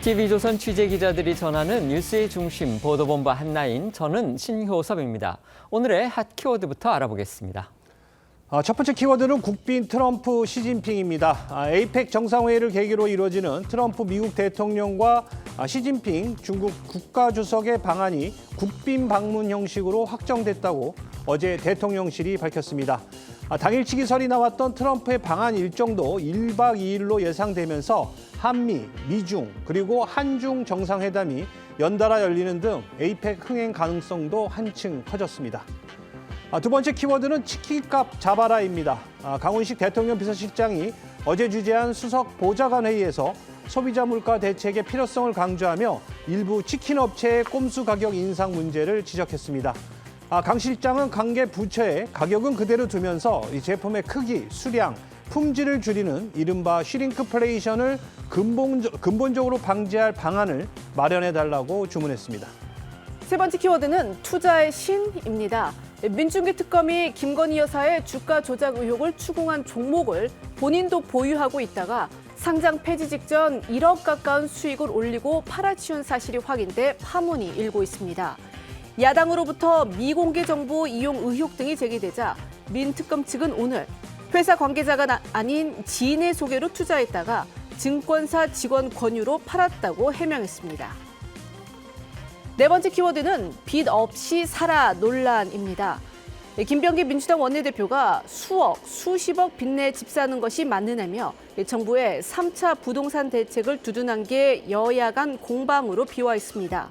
TV조선 취재기자들이 전하는 뉴스의 중심 보도본부 한나인, 저는 신효섭입니다. 오늘의 핫 키워드부터 알아보겠습니다. 첫 번째 키워드는 국빈 트럼프 시진핑입니다. 에이펙 정상회의를 계기로 이루어지는 트럼프 미국 대통령과 시진핑 중국 국가주석의 방한이 국빈 방문 형식으로 확정됐다고 어제 대통령실이 밝혔습니다. 당일치기 설이 나왔던 트럼프의 방한 일정도 1박 2일로 예상되면서 한미, 미중, 그리고 한중 정상회담이 연달아 열리는 등 에이펙 흥행 가능성도 한층 커졌습니다. 두 번째 키워드는 치킨값 잡아라입니다. 강훈식 대통령 비서실장이 어제 주재한 수석 보좌관 회의에서 소비자 물가 대책의 필요성을 강조하며 일부 치킨 업체의 꼼수 가격 인상 문제를 지적했습니다. 강 실장은 관계 부처에 가격은 그대로 두면서 이 제품의 크기, 수량, 품질을 줄이는 이른바 슈링크플레이션을 근본적으로 방지할 방안을 마련해달라고 주문했습니다. 세 번째 키워드는 투자의 신입니다. 민중기 특검이 김건희 여사의 주가 조작 의혹을 추궁한 종목을 본인도 보유하고 있다가 상장 폐지 직전 1억 가까운 수익을 올리고 팔아치운 사실이 확인돼 파문이 일고 있습니다. 야당으로부터 미공개 정보 이용 의혹 등이 제기되자 민 특검 측은 오늘 회사 관계자가 아닌 지인의 소개로 투자했다가 증권사 직원 권유로 팔았다고 해명했습니다. 네 번째 키워드는 빚 없이 살아 논란입니다. 김병기 민주당 원내대표가 수억, 수십억 빚내 집 사는 것이 맞느냐며 정부의 3차 부동산 대책을 두둔한 게 여야 간 공방으로 비화했습니다.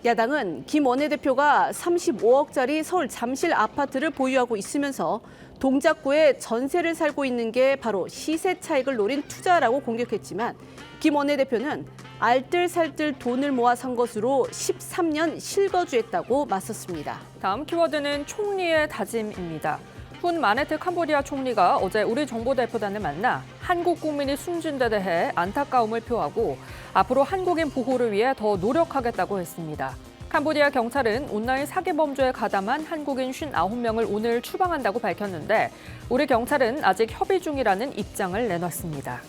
야당은 김 원내대표가 35억짜리 서울 잠실 아파트를 보유하고 있으면서 동작구에 전세를 살고 있는 게 바로 시세 차익을 노린 투자라고 공격했지만 김 원내대표는 알뜰살뜰 돈을 모아 산 것으로 13년 실거주했다고 맞섰습니다. 다음 키워드는 총리의 다짐입니다. 훈 마네트 캄보디아 총리가 어제 우리 정보대표단을 만나 한국 국민이 숨진 데 대해 안타까움을 표하고 앞으로 한국인 보호를 위해 더 노력하겠다고 했습니다. 캄보디아 경찰은 온라인 사기 범죄에 가담한 한국인 59명을 오늘 추방한다고 밝혔는데 우리 경찰은 아직 협의 중이라는 입장을 내놨습니다.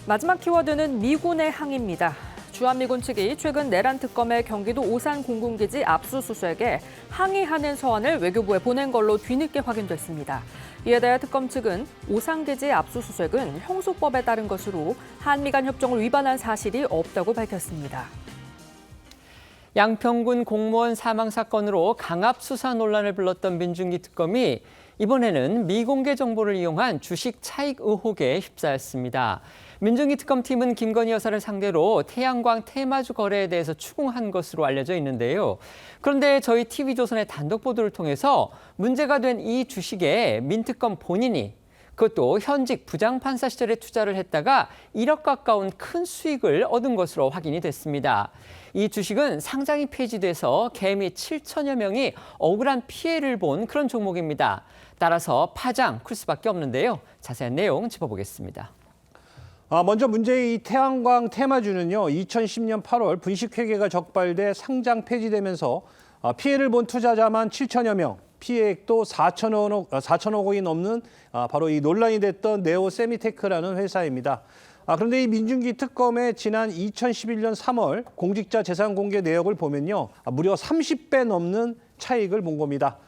마지막 키워드는 미군의 항의입니다. 주한미군 측이 최근 내란 특검의 경기도 오산 공군기지 압수수색에 항의하는 서한을 외교부에 보낸 걸로 뒤늦게 확인됐습니다. 이에 대해 특검 측은 오산기지 압수수색은 형소법에 따른 것으로 한미 간 협정을 위반한 사실이 없다고 밝혔습니다. 양평군 공무원 사망 사건으로 강압 수사 논란을 불렀던 민중기 특검이 이번에는 미공개 정보를 이용한 주식 차익 의혹에 휩싸였습니다. 민중기 특검팀은 김건희 여사를 상대로 태양광 테마주 거래에 대해서 추궁한 것으로 알려져 있는데요. 그런데 저희 TV조선의 단독 보도를 통해서 문제가 된 이 주식에 민 특검 본인이 그것도 현직 부장판사 시절에 투자를 했다가 1억 가까운 큰 수익을 얻은 것으로 확인이 됐습니다. 이 주식은 상장이 폐지돼서 개미 7천여 명이 억울한 피해를 본 그런 종목입니다. 따라서 파장 클 수밖에 없는데요. 자세한 내용 짚어보겠습니다. 먼저 문제의 이 태양광 테마주는요, 2010년 8월 분식회계가 적발돼 상장 폐지되면서 피해를 본 투자자만 7천여 명, 피해액도 4천억 원이 넘는 바로 이 논란이 됐던 네오세미테크라는 회사입니다. 그런데 이 민중기 특검의 지난 2011년 3월 공직자 재산 공개 내역을 보면요, 무려 30배 넘는 차익을 본 겁니다.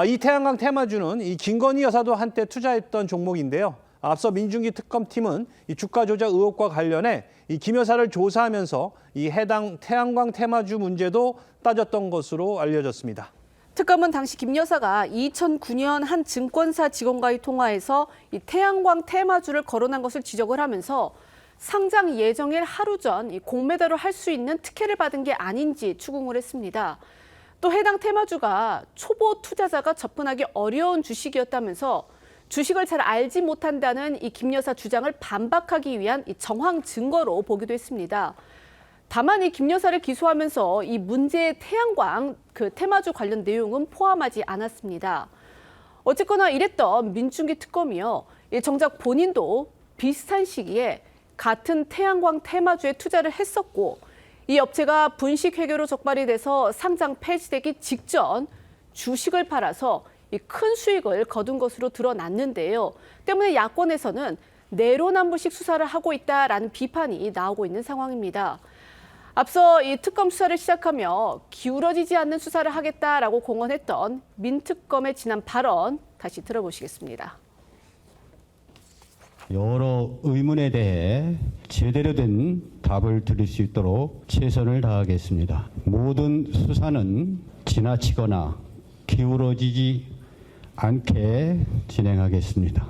이 태양광 테마주는 이 김건희 여사도 한때 투자했던 종목인데요. 앞서 민중기 특검팀은 이 주가 조작 의혹과 관련해 이 김 여사를 조사하면서 이 해당 태양광 테마주 문제도 따졌던 것으로 알려졌습니다. 특검은 당시 김 여사가 2009년 한 증권사 직원과의 통화에서 이 태양광 테마주를 거론한 것을 지적을 하면서 상장 예정일 하루 전 이 공매도를 할 수 있는 특혜를 받은 게 아닌지 추궁을 했습니다. 또 해당 테마주가 초보 투자자가 접근하기 어려운 주식이었다면서 주식을 잘 알지 못한다는 이 김 여사 주장을 반박하기 위한 이 정황 증거로 보기도 했습니다. 다만 이 김 여사를 기소하면서 이 문제의 태양광 테마주 관련 내용은 포함하지 않았습니다. 어쨌거나 이랬던 민중기 특검이요, 정작 본인도 비슷한 시기에 같은 태양광 테마주에 투자를 했었고 이 업체가 분식회계로 적발이 돼서 상장 폐지되기 직전 주식을 팔아서 이 큰 수익을 거둔 것으로 드러났는데요. 때문에 야권에서는 내로남불식 수사를 하고 있다라는 비판이 나오고 있는 상황입니다. 앞서 이 특검 수사를 시작하며 기울어지지 않는 수사를 하겠다라고 공언했던 민특검의 지난 발언 다시 들어보시겠습니다. 여러 의문에 대해 제대로 된 답을 드릴 수 있도록 최선을 다하겠습니다. 모든 수사는 지나치거나 기울어지지 않게 진행하겠습니다.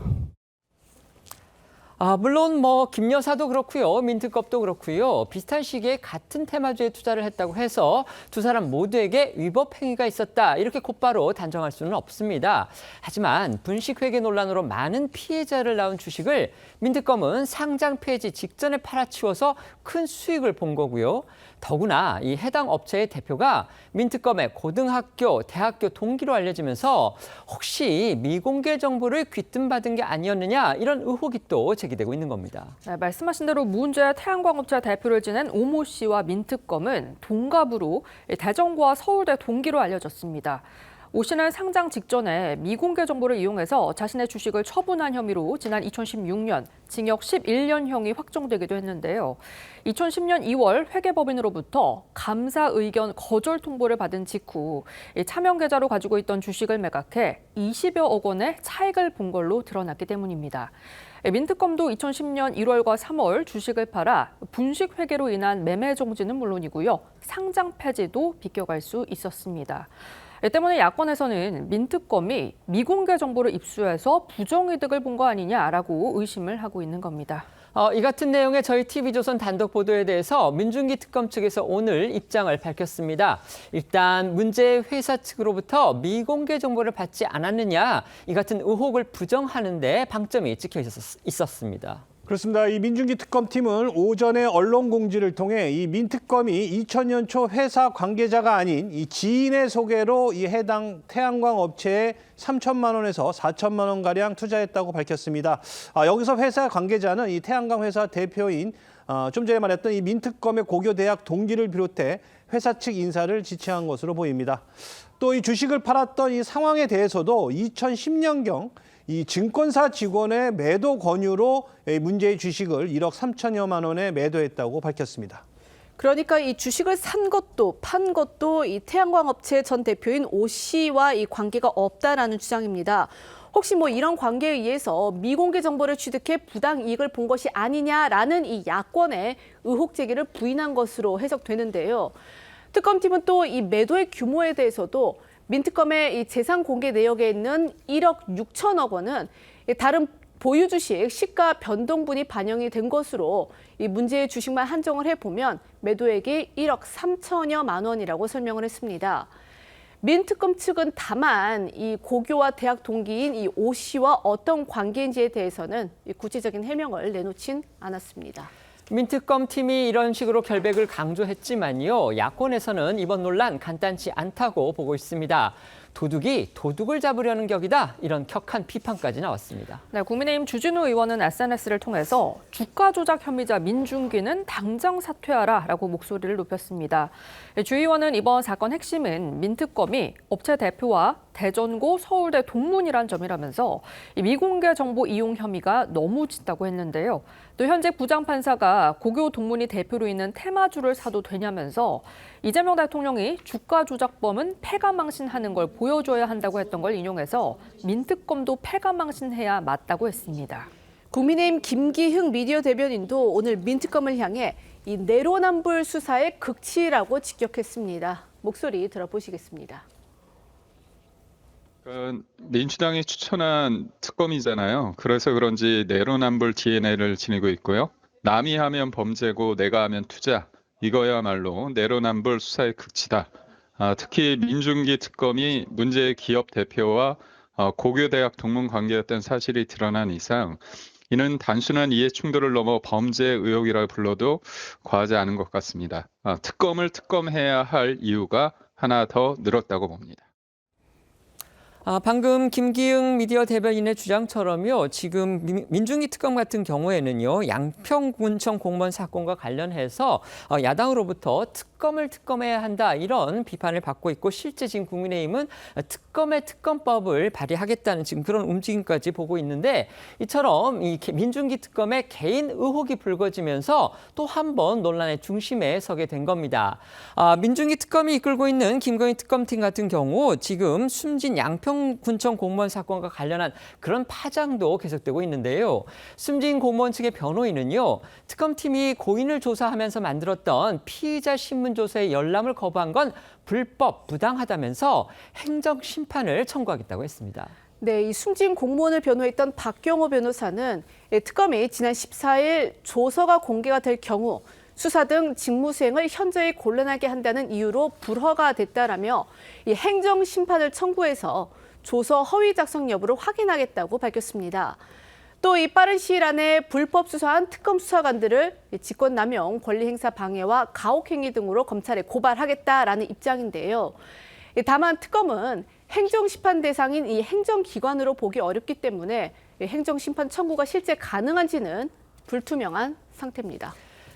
물론 김 여사도 그렇고요. 민특검도 그렇고요. 비슷한 시기에 같은 테마주에 투자를 했다고 해서 두 사람 모두에게 위법 행위가 있었다. 이렇게 곧바로 단정할 수는 없습니다. 하지만 분식회계 논란으로 많은 피해자를 낳은 주식을 민특검은 상장 폐지 직전에 팔아치워서 큰 수익을 본 거고요. 더구나 이 해당 업체의 대표가 민특검의 고등학교, 대학교 동기로 알려지면서 혹시 미공개 정보를 귀뜸받은 게 아니었느냐 이런 의혹이 또 제기되고 있는 겁니다. 네, 말씀하신 대로 문제 태양광업체 대표를 지낸 오모 씨와 민특검은 동갑으로 대전과 서울대 동기로 알려졌습니다. 오 씨는 상장 직전에 미공개 정보를 이용해서 자신의 주식을 처분한 혐의로 지난 2016년 징역 11년형이 확정되기도 했는데요. 2010년 2월 회계법인으로부터 감사 의견 거절 통보를 받은 직후 차명 계좌로 가지고 있던 주식을 매각해 20여억 원의 차익을 본 걸로 드러났기 때문입니다. 민특검도 2010년 1월과 3월 주식을 팔아 분식 회계로 인한 매매 정지는 물론이고요. 상장 폐지도 비껴갈 수 있었습니다. 때문에 야권에서는 민특검이 미공개 정보를 입수해서 부정이득을 본 거 아니냐라고 의심을 하고 있는 겁니다. 이 같은 내용의 저희 TV조선 단독 보도에 대해서 민중기 특검 측에서 오늘 입장을 밝혔습니다. 일단 문제 회사 측으로부터 미공개 정보를 받지 않았느냐 이 같은 의혹을 부정하는 데 방점이 찍혀 있었습니다. 그렇습니다. 이 민중기 특검팀은 오전에 언론 공지를 통해 이 민특검이 2000년 초 회사 관계자가 아닌 이 지인의 소개로 이 해당 태양광 업체에 3천만 원에서 4천만 원 가량 투자했다고 밝혔습니다. 여기서 회사 관계자는 이 태양광 회사 대표인 좀 전에 말했던 이 민특검의 고교 대학 동기를 비롯해 회사 측 인사를 지칭한 것으로 보입니다. 또 이 주식을 팔았던 이 상황에 대해서도 2010년경 이 증권사 직원의 매도 권유로 문제의 주식을 1억 3천여만 원에 매도했다고 밝혔습니다. 그러니까 이 주식을 산 것도 판 것도 이 태양광업체 전 대표인 오 씨와 이 관계가 없다라는 주장입니다. 혹시 이런 관계에 의해서 미공개 정보를 취득해 부당 이익을 본 것이 아니냐라는 이 야권의 의혹 제기를 부인한 것으로 해석되는데요. 특검팀은 또 이 매도의 규모에 대해서도 민특검의 이 재산 공개 내역에 있는 1억 6천억 원은 다른 보유 주식 시가 변동분이 반영이 된 것으로 이 문제의 주식만 한정을 해보면 매도액이 1억 3천여만 원이라고 설명을 했습니다. 민특검 측은 다만 이 고교와 대학 동기인 이 오 씨와 어떤 관계인지에 대해서는 구체적인 해명을 내놓진 않았습니다. 민특검 팀이 이런 식으로 결백을 강조했지만요. 야권에서는 이번 논란 간단치 않다고 보고 있습니다. 도둑이 도둑을 잡으려는 격이다. 이런 격한 비판까지 나왔습니다. 네, 국민의힘 주진우 의원은 SNS를 통해서 주가 조작 혐의자 민중기는 당장 사퇴하라라고 목소리를 높였습니다. 주 의원은 이번 사건 핵심은 민특검이 업체 대표와 대전고 서울대 동문이란 점이라면서 미공개 정보 이용 혐의가 너무 짙다고 했는데요. 또 현직 부장판사가 고교 동문이 대표로 있는 테마주를 사도 되냐면서 이재명 대통령이 주가 조작범은 패가망신하는 걸 보여줘야 한다고 했던 걸 인용해서 민특검도 패가망신해야 맞다고 했습니다. 국민의힘 김기흥 미디어 대변인도 오늘 민특검을 향해 이 내로남불 수사의 극치라고 직격했습니다. 목소리 들어보시겠습니다. 민주당이 추천한 특검이잖아요. 그래서 그런지 내로남불 DNA를 지니고 있고요. 남이 하면 범죄고 내가 하면 투자. 이거야말로 내로남불 수사의 극치다. 특히 민중기 특검이 문제의 기업 대표와 고교대학 동문 관계였던 사실이 드러난 이상 이는 단순한 이해 충돌을 넘어 범죄 의혹이라 불러도 과하지 않은 것 같습니다. 특검을 특검해야 할 이유가 하나 더 늘었다고 봅니다. 방금 김기흥 미디어 대변인의 주장처럼요. 지금 민중기 특검 같은 경우에는요. 양평군청 공무원 사건과 관련해서 야당으로부터 특검을 특검해야 한다 이런 비판을 받고 있고 실제 지금 국민의힘은 특검의 특검법을 발의하겠다는 지금 그런 움직임까지 보고 있는데 이처럼 이 민중기 특검의 개인 의혹이 불거지면서 또 한 번 논란의 중심에 서게 된 겁니다. 민중기 특검이 이끌고 있는 김건희 특검팀 같은 경우 지금 숨진 양평군청 공무원 사건과 관련한 그런 파장도 계속되고 있는데요. 숨진 공무원 측의 변호인은요. 특검팀이 고인을 조사하면서 만들었던 피의자 신문조서의 열람을 거부한 건 불법, 부당하다면서 행정심판을 청구하겠다고 했습니다. 네, 이 숨진 공무원을 변호했던 박경호 변호사는 특검이 지난 14일 조서가 공개가 될 경우 수사 등 직무 수행을 현저히 곤란하게 한다는 이유로 불허가 됐다라며 이 행정심판을 청구해서 조서 허위 작성 여부를 확인하겠다고 밝혔습니다. 또 이 빠른 시일 안에 불법 수사한 특검 수사관들을 직권남용, 권리행사 방해와 가혹행위 등으로 검찰에 고발하겠다라는 입장인데요. 다만 특검은 행정심판 대상인 이 행정기관으로 보기 어렵기 때문에 행정심판 청구가 실제 가능한지는 불투명한 상태입니다.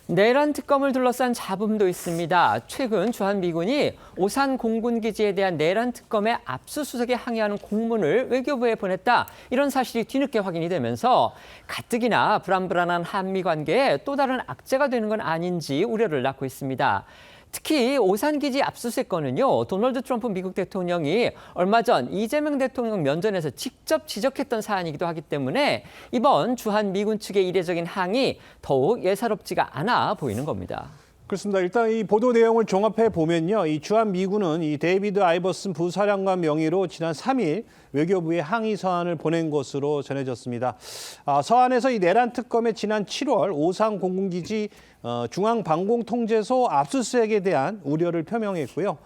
내란 특검을 둘러싼 잡음도 있습니다. 최근 주한미군이 오산 공군기지에 대한 내란 특검의 압수수색에 항의하는 공문을 외교부에 보냈다. 이런 사실이 뒤늦게 확인이 되면서 가뜩이나 불안불안한 한미 관계에 또 다른 악재가 되는 건 아닌지 우려를 낳고 있습니다. 특히 오산기지 압수수색 건은요. 도널드 트럼프 미국 대통령이 얼마 전 이재명 대통령 면전에서 직접 지적했던 사안이기도 하기 때문에 이번 주한미군 측의 이례적인 항의 더욱 예사롭지가 않아 보이는 겁니다. 그렇습니다. 일단 이 보도 내용을 종합해 보면요. 이 주한미군은 이 데이비드 아이버슨 부사령관 명의로 지난 3일 외교부에 항의 서한을 보낸 것으로 전해졌습니다. 서한에서 이 내란 특검의 지난 7월 오산 공군기지 중앙방공통제소 압수수색에 대한 우려를 표명했고요.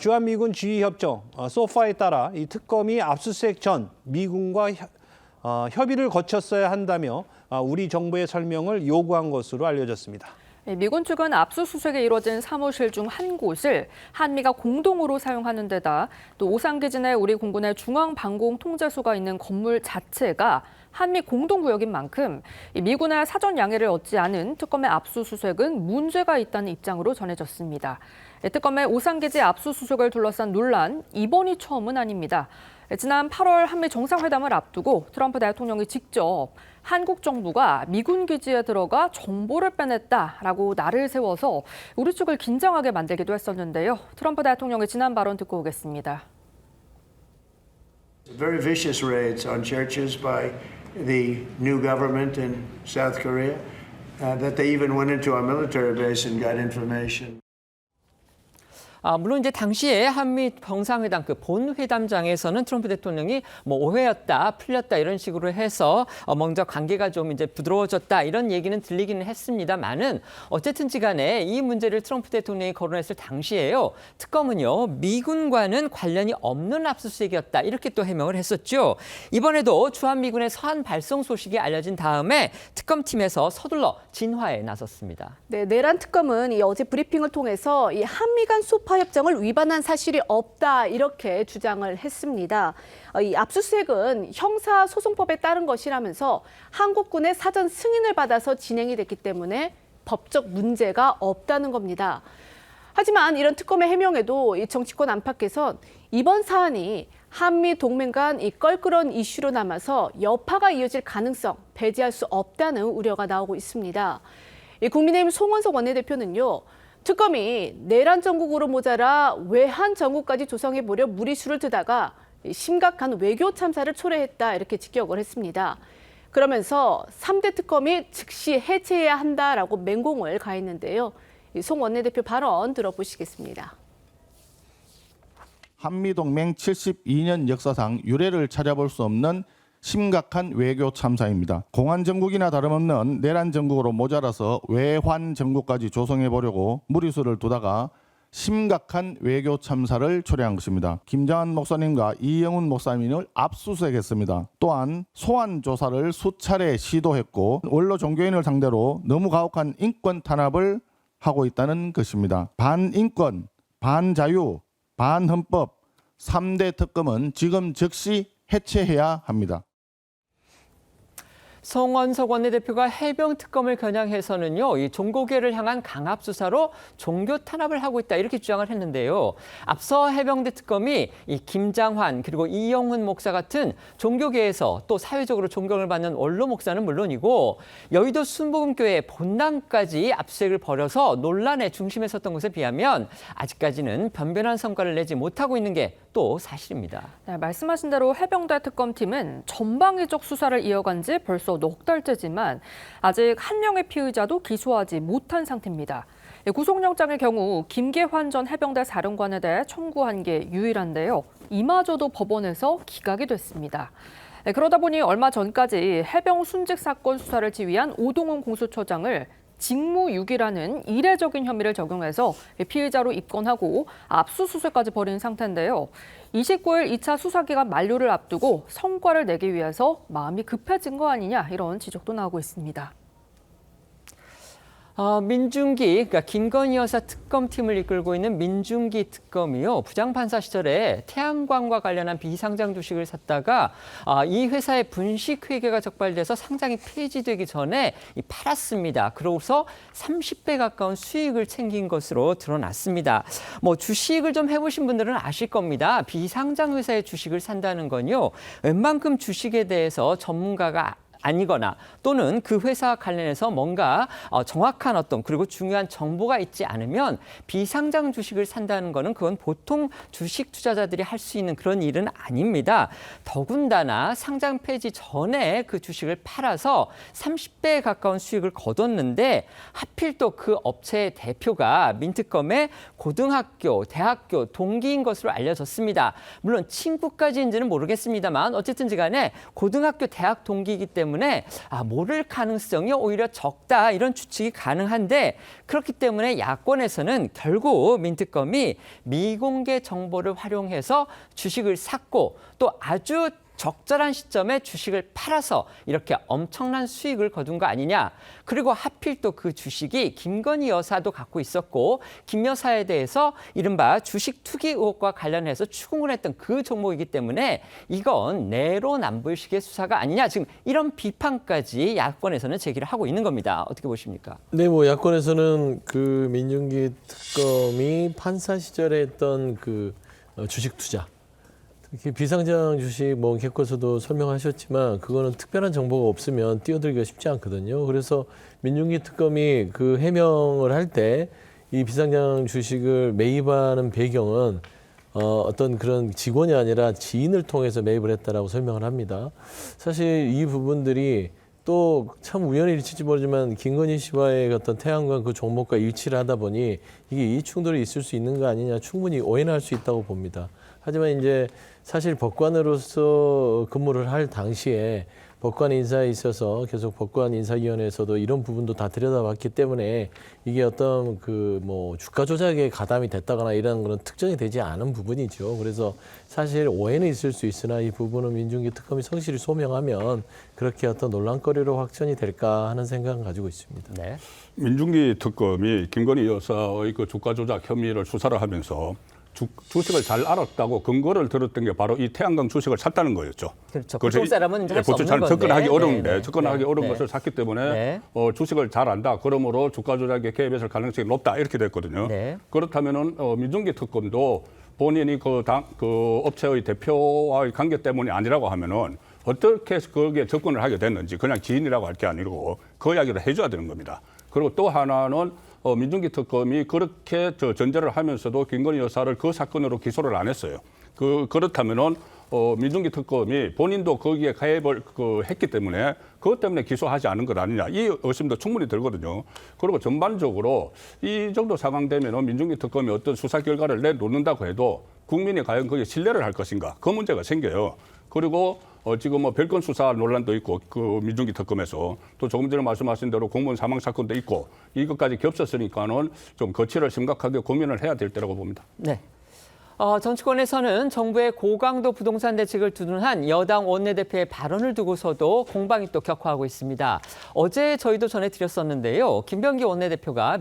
주한미군 지휘협정 소파에 따라 이 특검이 압수수색 전 미군과 협의를 거쳤어야 한다며 우리 정부의 설명을 요구한 것으로 알려졌습니다. 미군 측은 압수수색에 이뤄진 사무실 중 한 곳을 한미가 공동으로 사용하는 데다 또 오산기지 내 우리 공군의 중앙방공통제소가 있는 건물 자체가 한미 공동구역인 만큼 미군의 사전 양해를 얻지 않은 특검의 압수수색은 문제가 있다는 입장으로 전해졌습니다. 특검의 오산기지 압수수색을 둘러싼 논란, 이번이 처음은 아닙니다. 지난 8월 한미 정상회담을 앞두고 트럼프 대통령이 직접 한국 정부가 미군 기지에 들어가 정보를 빼냈다라고 날을 세워서 우리 측을 긴장하게 만들기도 했었는데요. 트럼프 대통령의 지난 발언 듣고 오겠습니다. Very vicious raids on churches by the new government in South Korea, that they even went into our military base and got information. 물론 이제 당시에 한미 정상회담 그 본회담장에서는 트럼프 대통령이 뭐 오해였다, 풀렸다 이런 식으로 해서 먼저 관계가 좀 이제 부드러워졌다 이런 얘기는 들리기는 했습니다만은 어쨌든지 간에 이 문제를 트럼프 대통령이 거론했을 당시에요. 특검은요. 미군과는 관련이 없는 압수수색이었다 이렇게 또 해명을 했었죠. 이번에도 주한미군의 서한 발송 소식이 알려진 다음에 특검팀에서 서둘러 진화에 나섰습니다. 네, 내란 특검은 이 어제 브리핑을 통해서 이 한미 간 소파 협정을 위반한 사실이 없다 이렇게 주장을 했습니다. 이 압수수색은 형사소송법에 따른 것이라면서 한국군의 사전 승인을 받아서 진행이 됐기 때문에 법적 문제가 없다는 겁니다. 하지만 이런 특검의 해명에도 이 정치권 안팎에선 이번 사안이 한미 동맹 간 이 껄끄러운 이슈로 남아서 여파가 이어질 가능성 배제할 수 없다는 우려가 나오고 있습니다. 이 국민의힘 송원석 원내대표는요. 특검이 내란 전국으로 모자라 외환 전국까지 조성해보려 무리수를 두다가 심각한 외교 참사를 초래했다 이렇게 직격을 했습니다. 그러면서 3대 특검이 즉시 해체해야 한다라고 맹공을 가했는데요. 송 원내대표 발언 들어보시겠습니다. 한미동맹 72년 역사상 유례를 찾아볼 수 없는 심각한 외교 참사입니다. 공안 정국이나 다름없는 내란 정국으로 모자라서 외환 정국까지 조성해 보려고 무리수를 두다가 심각한 외교 참사를 초래한 것입니다. 김장한 목사님과 이영훈 목사님을 압수수색했습니다. 또한 소환 조사를 수차례 시도했고 원로 종교인을 상대로 너무 가혹한 인권 탄압을 하고 있다는 것입니다. 반인권, 반자유, 반헌법, 3대 특검은 지금 즉시 해체해야 합니다. 송원석 원내대표가 해병 특검을 겨냥해서는요, 이 종고개를 향한 강압 수사로 종교 탄압을 하고 있다 이렇게 주장을 했는데요. 앞서 해병대 특검이 이 김장환 그리고 이영훈 목사 같은 종교계에서 또 사회적으로 존경을 받는 원로 목사는 물론이고 여의도 순복음교회 본당까지 압수수색을 벌여서 논란의 중심에 섰던 것에 비하면 아직까지는 변변한 성과를 내지 못하고 있는 게 또 사실입니다. 네, 말씀하신 대로 해병대 특검팀은 전방위적 수사를 이어간 지 벌써 넉 달째지만 아직 한 명의 피의자도 기소하지 못한 상태입니다. 구속영장의 경우 김계환 전 해병대 사령관에 대해 청구한 게 유일한데요. 이마저도 법원에서 기각이 됐습니다. 그러다 보니 얼마 전까지 해병 순직 사건 수사를 지휘한 오동훈 공수처장을 직무유기라는 이례적인 혐의를 적용해서 피의자로 입건하고 압수수색까지 벌인 상태인데요. 29일 2차 수사기간 만료를 앞두고 성과를 내기 위해서 마음이 급해진 거 아니냐 이런 지적도 나오고 있습니다. 민중기, 그러니까 김건희 여사 특검팀을 이끌고 있는 민중기 특검이요. 부장판사 시절에 태양광과 관련한 비상장 주식을 샀다가 이 회사의 분식회계가 적발돼서 상장이 폐지되기 전에 팔았습니다. 그러고서 30배 가까운 수익을 챙긴 것으로 드러났습니다. 주식을 좀 해보신 분들은 아실 겁니다. 비상장 회사의 주식을 산다는 건요. 웬만큼 주식에 대해서 전문가가 아니거나 또는 그 회사와 관련해서 뭔가 정확한 그리고 중요한 정보가 있지 않으면 비상장 주식을 산다는 거는 그건 보통 주식 투자자들이 할 수 있는 그런 일은 아닙니다. 더군다나 상장 폐지 전에 그 주식을 팔아서 30배에 가까운 수익을 거뒀는데 하필 또 그 업체의 대표가 민특검의 고등학교, 대학교 동기인 것으로 알려졌습니다. 물론 친구까지인지는 모르겠습니다만 어쨌든지 간에 고등학교, 대학 동기이기 때문에 모를 가능성이 오히려 적다 이런 추측이 가능한데 그렇기 때문에 야권에서는 결국 민특검이 미공개 정보를 활용해서 주식을 샀고 또 아주 적절한 시점에 주식을 팔아서 이렇게 엄청난 수익을 거둔 거 아니냐. 그리고 하필 또 그 주식이 김건희 여사도 갖고 있었고 김 여사에 대해서 이른바 주식 투기 의혹과 관련해서 추궁을 했던 그 종목이기 때문에 이건 내로남불식의 수사가 아니냐. 지금 이런 비판까지 야권에서는 제기를 하고 있는 겁니다. 어떻게 보십니까? 네, 야권에서는 그 민중기 특검이 판사 시절에 했던 그 주식 투자 특히 비상장 주식 개코에서도 설명하셨지만 그거는 특별한 정보가 없으면 뛰어들기가 쉽지 않거든요. 그래서 민중기 특검이 그 해명을 할 때 이 비상장 주식을 매입하는 배경은 어떤 그런 직원이 아니라 지인을 통해서 매입을 했다라고 설명을 합니다. 사실 이 부분들이 또 참 우연히 일치일지 모르지만 김건희 씨와의 어떤 태양광 그 종목과 일치를 하다 보니 이게 이해 충돌이 있을 수 있는 거 아니냐 충분히 오해는 할 수 있다고 봅니다. 하지만 이제 사실 법관으로서 근무를 할 당시에 법관 인사에 있어서 계속 법관 인사위원회에서도 이런 부분도 다 들여다봤기 때문에 이게 어떤 주가 조작에 가담이 됐다거나 이런 그런 특정이 되지 않은 부분이죠. 그래서 사실 오해는 있을 수 있으나 이 부분은 민중기 특검이 성실히 소명하면 그렇게 어떤 논란거리로 확전이 될까 하는 생각을 가지고 있습니다. 네. 민중기 특검이 김건희 여사의 그 주가 조작 혐의를 수사를 하면서 주식을 잘 알았다고 근거를 들었던 게 바로 이 태양광 주식을 샀다는 거였죠. 그렇죠. 보통 사람은 이제 할수 없는 잘 건데. 접근하기 어려운데 네. 접근하기 어려운 네. 것을 샀기 때문에 네. 주식을 잘 안다. 그러므로 주가 조작에 개입했을 가능성이 높다. 이렇게 됐거든요. 네. 그렇다면은 민중기 특검도 본인이 그 업체의 대표와의 관계 때문이 아니라고 하면은 어떻게 거기에 접근을 하게 됐는지 그냥 지인이라고 할 게 아니고 그 이야기를 해줘야 되는 겁니다. 그리고 또 하나는 민중기 특검이 그렇게 전제를 하면서도 김건희 여사를 그 사건으로 기소를 안 했어요. 그렇다면은 민중기 특검이 본인도 거기에 가입을 했기 때문에 그것 때문에 기소하지 않은 것 아니냐 이 의심도 충분히 들거든요. 그리고 전반적으로 이 정도 상황되면은 민중기 특검이 어떤 수사 결과를 내놓는다고 해도 국민이 과연 거기에 신뢰를 할 것인가 그 문제가 생겨요. 그리고 지금 별건 수사 논란도 있고 그 민중기 특검에서 또 조금 전에 말씀하신 대로 공무원 사망 사건도 있고 이것까지 겹쳤으니까는 좀 거취를 심각하게 고민을 해야 될 때라고 봅니다. 네. 정치권에서는 정부의 고강도 부동산 대책을 두둔한 여당 원내대표의 발언을 두고서도 공방이 또 격화하고 있습니다. 어제 저희도 전해드렸었는데요.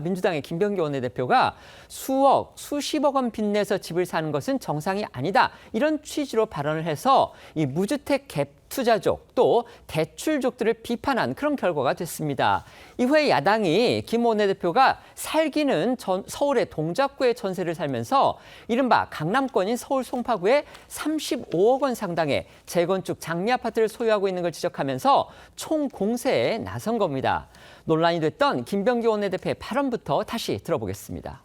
민주당의 김병기 원내대표가 수억, 수십억 원 빚내서 집을 사는 것은 정상이 아니다. 이런 취지로 발언을 해서 이 무주택 갭 투자족 또 대출족들을 비판한 그런 결과가 됐습니다. 이후에 야당이 김 원내대표가 살기는 서울의 동작구에 전세를 살면서 이른바 강남권인 서울 송파구에 35억 원 상당의 재건축 장미 아파트를 소유하고 있는 걸 지적하면서 총공세에 나선 겁니다. 논란이 됐던 김병기 원내대표의 발언부터 다시 들어보겠습니다.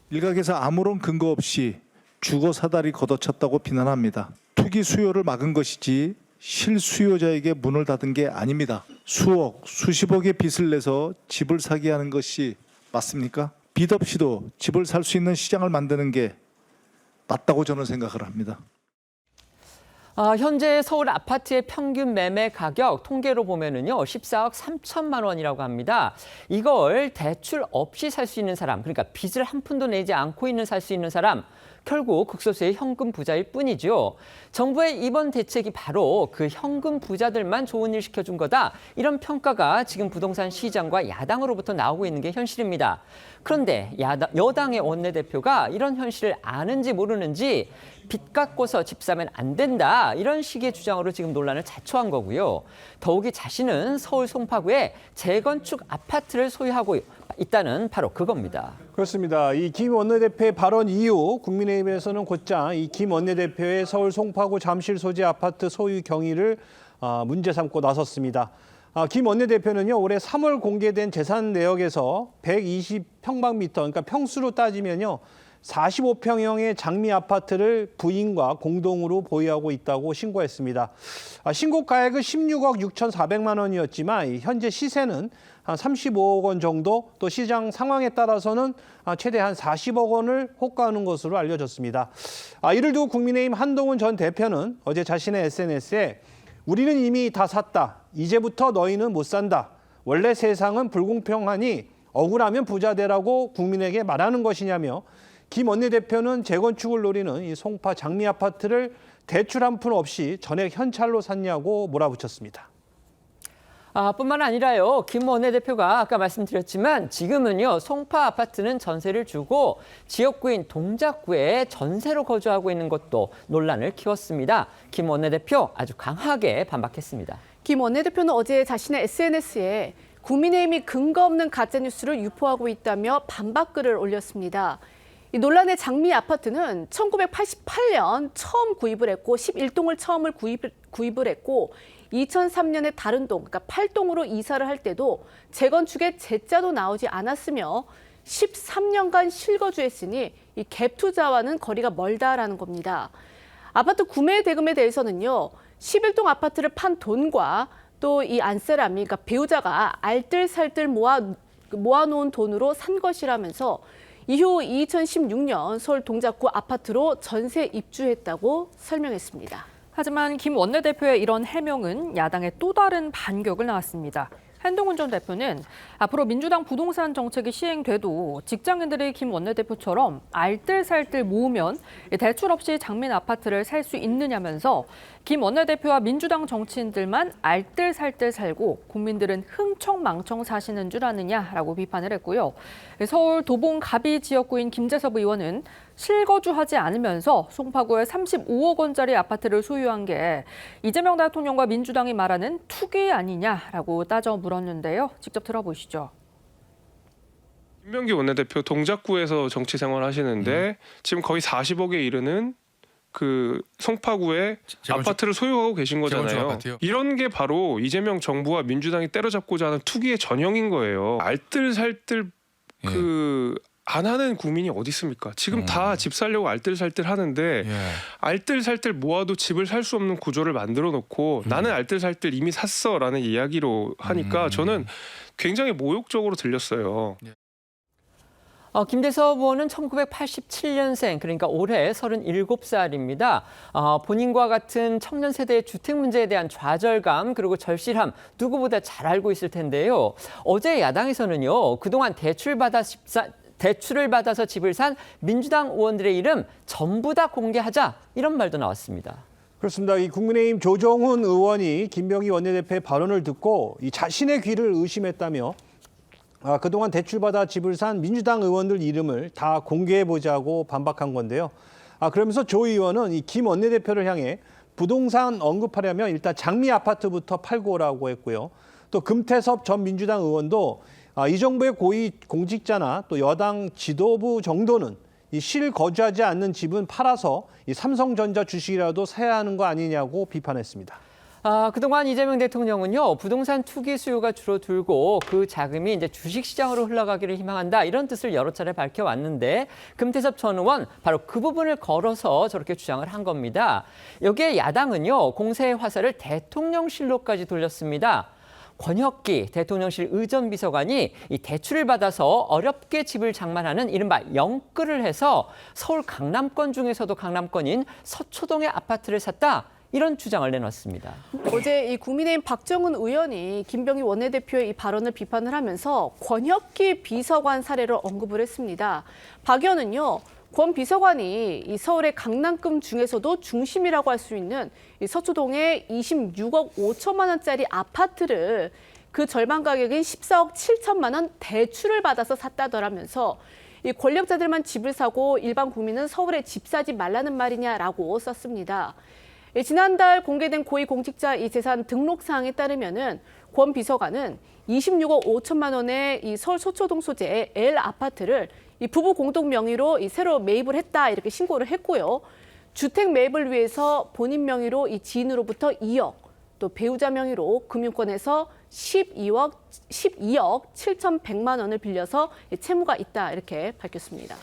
일각에서 아무런 근거 없이 주거 사다리 걷어찼다고 비난합니다. 투기 수요를 막은 것이지 실수요자에게 문을 닫은 게 아닙니다. 수억, 수십억의 빚을 내서 집을 사게 하는 것이 맞습니까? 빚 없이도 집을 살 수 있는 시장을 만드는 게 맞다고 저는 생각을 합니다. 현재 서울 아파트의 평균 매매 가격 통계로 보면은요 14억 3천만 원이라고 합니다. 이걸 대출 없이 살 수 있는 사람, 그러니까 빚을 한 푼도 내지 않고 살 수 있는 사람, 결국 극소수의 현금 부자일 뿐이죠. 정부의 이번 대책이 바로 그 현금 부자들만 좋은 일 시켜준 거다. 이런 평가가 지금 부동산 시장과 야당으로부터 나오고 있는 게 현실입니다. 그런데 여당의 원내대표가 이런 현실을 아는지 모르는지 빚 갚고서 집 사면 안 된다. 이런 식의 주장으로 지금 논란을 자초한 거고요. 더욱이 자신은 서울 송파구에 재건축 아파트를 소유하고 있다는 바로 그겁니다. 그렇습니다. 이 김 원내대표의 발언 이후 국민의힘에서는 곧장 이 김 원내대표의 서울 송파구 잠실 소재 아파트 소유 경위를 문제 삼고 나섰습니다. 김 원내대표는요, 올해 3월 공개된 재산 내역에서 120평방미터, 그러니까 평수로 따지면요, 45평형의 장미 아파트를 부인과 공동으로 보유하고 있다고 신고했습니다. 신고 가액은 16억 6,400만 원이었지만 현재 시세는 한 35억 원 정도, 또 시장 상황에 따라서는 최대 한 40억 원을 호가하는 것으로 알려졌습니다. 이를 두고 국민의힘 한동훈 전 대표는 어제 자신의 SNS에 우리는 이미 다 샀다. 이제부터 너희는 못 산다. 원래 세상은 불공평하니 억울하면 부자 되라고 국민에게 말하는 것이냐며 김 원내대표는 재건축을 노리는 이 송파 장미 아파트를 대출 한 푼 없이 전액 현찰로 샀냐고 몰아붙였습니다. 뿐만 아니라요. 김 원내대표가 아까 말씀드렸지만 지금은요. 송파 아파트는 전세를 주고 지역구인 동작구에 전세로 거주하고 있는 것도 논란을 키웠습니다. 김 원내대표 아주 강하게 반박했습니다. 김 원내대표는 어제 자신의 SNS에 국민의힘이 근거 없는 가짜뉴스를 유포하고 있다며 반박글을 올렸습니다. 이 논란의 장미 아파트는 1988년 처음 구입을 했고 11동을 처음을 구입을 했고 2003년에 다른 동, 그러니까 8동으로 이사를 할 때도 재건축에 제자도 나오지 않았으며 13년간 실거주했으니 이 갭 투자와는 거리가 멀다라는 겁니다. 아파트 구매 대금에 대해서는요. 11동 아파트를 판 돈과 또 이 안세람이, 그러니까 배우자가 알뜰살뜰 모아놓은 돈으로 산 것이라면서 이후 2016년 서울 동작구 아파트로 전세 입주했다고 설명했습니다. 하지만 김 원내대표의 이런 해명은 야당의 또 다른 반격을 낳았습니다. 한동훈 전 대표는 앞으로 민주당 부동산 정책이 시행돼도 직장인들이 김 원내대표처럼 알뜰살뜰 모으면 대출 없이 장민 아파트를 살 수 있느냐면서 김 원내대표와 민주당 정치인들만 알뜰살뜰 살고 국민들은 흥청망청 사시는 줄 아느냐라고 비판을 했고요. 서울 도봉 가비 지역구인 김재섭 의원은 실거주하지 않으면서 송파구에 35억 원짜리 아파트를 소유한 게 이재명 대통령과 민주당이 말하는 투기 아니냐라고 따져 물었는데요. 직접 들어보시죠. 김병기 원내대표 동작구에서 정치 생활하시는데 지금 거의 40억에 이르는 그 송파구에 아파트를 소유하고 계신 거잖아요. 이런 게 바로 이재명 정부와 민주당이 때려잡고자 하는 투기의 전형인 거예요. 알뜰살뜰 안 하는 국민이 어디 있습니까? 지금 다 집 살려고 알뜰살뜰 하는데 알뜰살뜰 모아도 집을 살 수 없는 구조를 만들어 놓고 나는 알뜰살뜰 이미 샀어라는 이야기로 하니까 저는 굉장히 모욕적으로 들렸어요. 김재섭 의원은 1987년생, 그러니까 올해 37살입니다. 본인과 같은 청년 세대의 주택 문제에 대한 좌절감 그리고 절실함 누구보다 잘 알고 있을 텐데요. 어제 야당에서는요. 그동안 대출을 받아서 집을 산 민주당 의원들의 이름 전부 다 공개하자 이런 말도 나왔습니다. 그렇습니다. 이 국민의힘 조정훈 의원이 김병기 원내대표의 발언을 듣고 이 자신의 귀를 의심했다며 그동안 대출받아 집을 산 민주당 의원들 이름을 다 공개해보자고 반박한 건데요. 그러면서 조 의원은 이 김 원내대표를 향해 부동산 언급하려면 일단 장미 아파트부터 팔고 오라고 했고요. 또 금태섭 전 민주당 의원도 이 정부의 고위 공직자나 또 여당 지도부 정도는 이 실거주하지 않는 집은 팔아서 이 삼성전자 주식이라도 사야 하는 거 아니냐고 비판했습니다. 그동안 이재명 대통령은요, 부동산 투기 수요가 줄어들고 그 자금이 이제 주식시장으로 흘러가기를 희망한다 이런 뜻을 여러 차례 밝혀왔는데 금태섭 전 의원 바로 그 부분을 걸어서 저렇게 주장을 한 겁니다. 여기에 야당은요, 공세의 화살을 대통령실로까지 돌렸습니다. 권혁기 대통령실 의전비서관이 이 대출을 받아서 어렵게 집을 장만하는 이른바 영끌을 해서 서울 강남권 중에서도 강남권인 서초동의 아파트를 샀다. 이런 주장을 내놨습니다. 어제 이 국민의힘 박정훈 의원이 김병기 원내대표의 이 발언을 비판을 하면서 권혁기 비서관 사례를 언급을 했습니다. 박 의원은요, 권 비서관이 이 서울의 강남권 중에서도 중심이라고 할 수 있는 이 서초동의 26억 5천만 원짜리 아파트를 그 절반 가격인 14억 7천만 원 대출을 받아서 샀다더라면서 이 권력자들만 집을 사고 일반 국민은 서울에 집 사지 말라는 말이냐라고 썼습니다. 지난달 공개된 고위공직자 이 재산 등록 사항에 따르면은 권 비서관은 26억 5천만 원의 이 서울 서초동 소재의 L 아파트를 이 부부 공동 명의로 이 새로 매입을 했다 이렇게 신고를 했고요. 주택 매입을 위해서 본인 명의로 이 지인으로부터 2억, 또 배우자 명의로 금융권에서 12억 7,100만 원을 빌려서 채무가 있다 이렇게 밝혔습니다.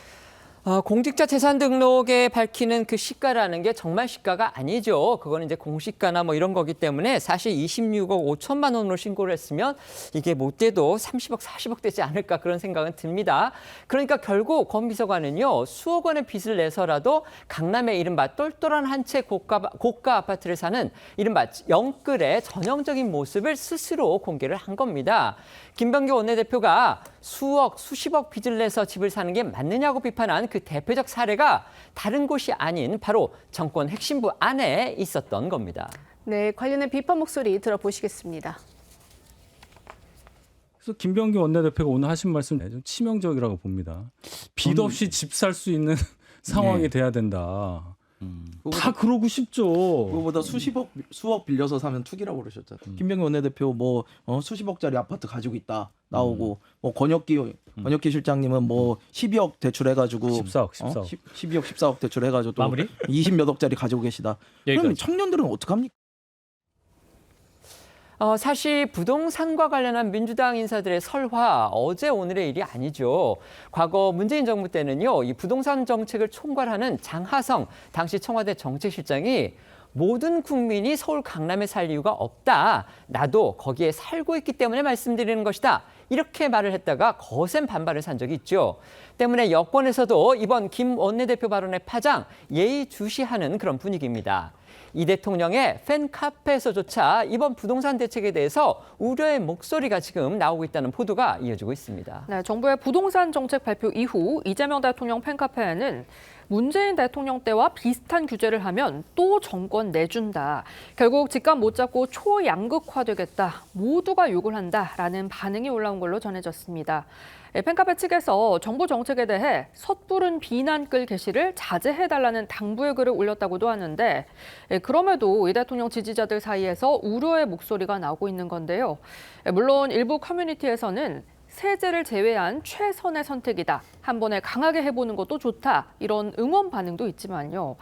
공직자 재산 등록에 밝히는 그 시가라는 게 정말 시가가 아니죠. 그거는 이제 공시가나 뭐 이런 거기 때문에 사실 26억 5천만 원으로 신고를 했으면 이게 못돼도 30억, 40억 되지 않을까 그런 생각은 듭니다. 그러니까 결국 권 비서관은요, 수억 원의 빚을 내서라도 강남의 이른바 똘똘한 한 채 고가 아파트를 사는 이른바 영끌의 전형적인 모습을 스스로 공개를 한 겁니다. 김병기 원내대표가 수억, 수십억 빚을 내서 집을 사는 게 맞느냐고 비판한 그 대표적 사례가 다른 곳이 아닌 바로 정권 핵심부 안에 있었던 겁니다. 네, 관련된 비판 목소리 들어보시겠습니다. 그래서 김병기 원내대표가 오늘 하신 말씀 좀 치명적이라고 봅니다. 빚 없이 집 살 수 있는 상황이 돼야 된다. 다 그러고 싶죠. 그거보다 수억 빌려서 사면 투기라고 그러셨잖아요. 김병기 원내대표 뭐 수십억짜리 아파트 가지고 있다 나오고 뭐 권혁기 실장님은 뭐 12억 대출해가지고 14억 12억 14억 대출해가지고 또 마무리? 20몇 억짜리 가지고 계시다. 그럼 청년들은 어떡합니까? 사실 부동산과 관련한 민주당 인사들의 설화 어제 오늘의 일이 아니죠. 과거 문재인 정부 때는요, 이 부동산 정책을 총괄하는 장하성 당시 청와대 정책실장이 모든 국민이 서울 강남에 살 이유가 없다. 나도 거기에 살고 있기 때문에 말씀드리는 것이다. 이렇게 말을 했다가 거센 반발을 산 적이 있죠. 때문에 여권에서도 이번 김 원내대표 발언의 파장 예의주시하는 그런 분위기입니다. 이 대통령의 팬카페에서조차 이번 부동산 대책에 대해서 우려의 목소리가 지금 나오고 있다는 보도가 이어지고 있습니다. 네, 정부의 부동산 정책 발표 이후 이재명 대통령 팬카페에는 문재인 대통령 때와 비슷한 규제를 하면 또 정권 내준다. 결국 집값 못 잡고 초양극화되겠다. 모두가 욕을 한다라는 반응이 올라온 걸로 전해졌습니다. 팬카페 측에서 정부 정책에 대해 섣부른 비난글 게시를 자제해달라는 당부의 글을 올렸다고도 하는데 그럼에도 이 대통령 지지자들 사이에서 우려의 목소리가 나오고 있는 건데요. 물론 일부 커뮤니티에서는 세제를 제외한 최선의 선택이다. 한 번에 강하게 해보는 것도 좋다. 이런 응원 반응도 있지만요.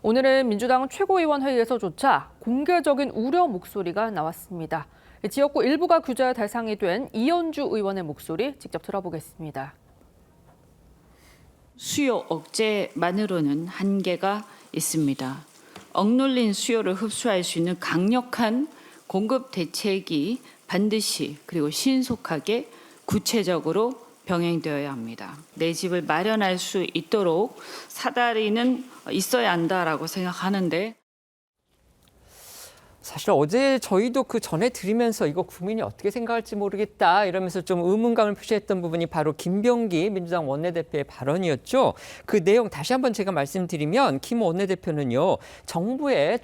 오늘은 민주당 최고위원회의에서조차 공개적인 우려 목소리가 나왔습니다. 지역구 일부가 규제 대상이 된 이현주 의원의 목소리 직접 들어보겠습니다. 수요 억제만으로는 한계가 있습니다. 억눌린 수요를 흡수할 수 있는 강력한 공급 대책이 반드시 그리고 신속하게 구체적으로 병행되어야 합니다. 내 집을 마련할 수 있도록 사다리는 있어야 한다라고 생각하는데 사실 어제 저희도 그 전에 들으면서 이거 국민이 어떻게 생각할지 모르겠다 이러면서 좀 의문감을 표시했던 부분이 바로 김병기 민주당 원내대표의 발언이었죠. 그 내용 다시 한번 제가 말씀드리면 김 원내대표는요. 정부의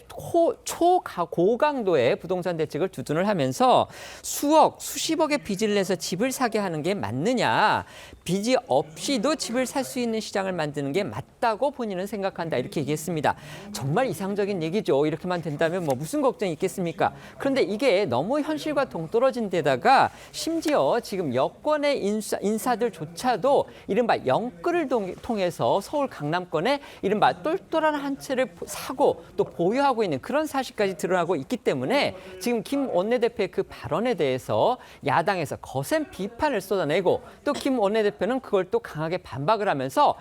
고강도의 부동산 대책을 두둔을 하면서 수십억의 빚을 내서 집을 사게 하는 게 맞느냐. 빚이 없이도 집을 살 수 있는 시장을 만드는 게 맞다고 본인은 생각한다. 이렇게 얘기했습니다. 정말 이상적인 얘기죠. 이렇게만 된다면 뭐 무슨 걱정이 있겠습니까? 그런데 이게 너무 현실과 동떨어진 데다가 심지어 지금 여권의 인사들조차도 이른바 영끌을 통해서 서울 강남권에 이른바 똘똘한 한 채를 사고 또 보유하고 있는 그런 사실까지 드러나고 있기 때문에 지금 김 원내대표의 그 발언에 대해서 야당에서 거센 비판을 쏟아내고 또 김 원내대표는 그걸 또 강하게 반박을 하면서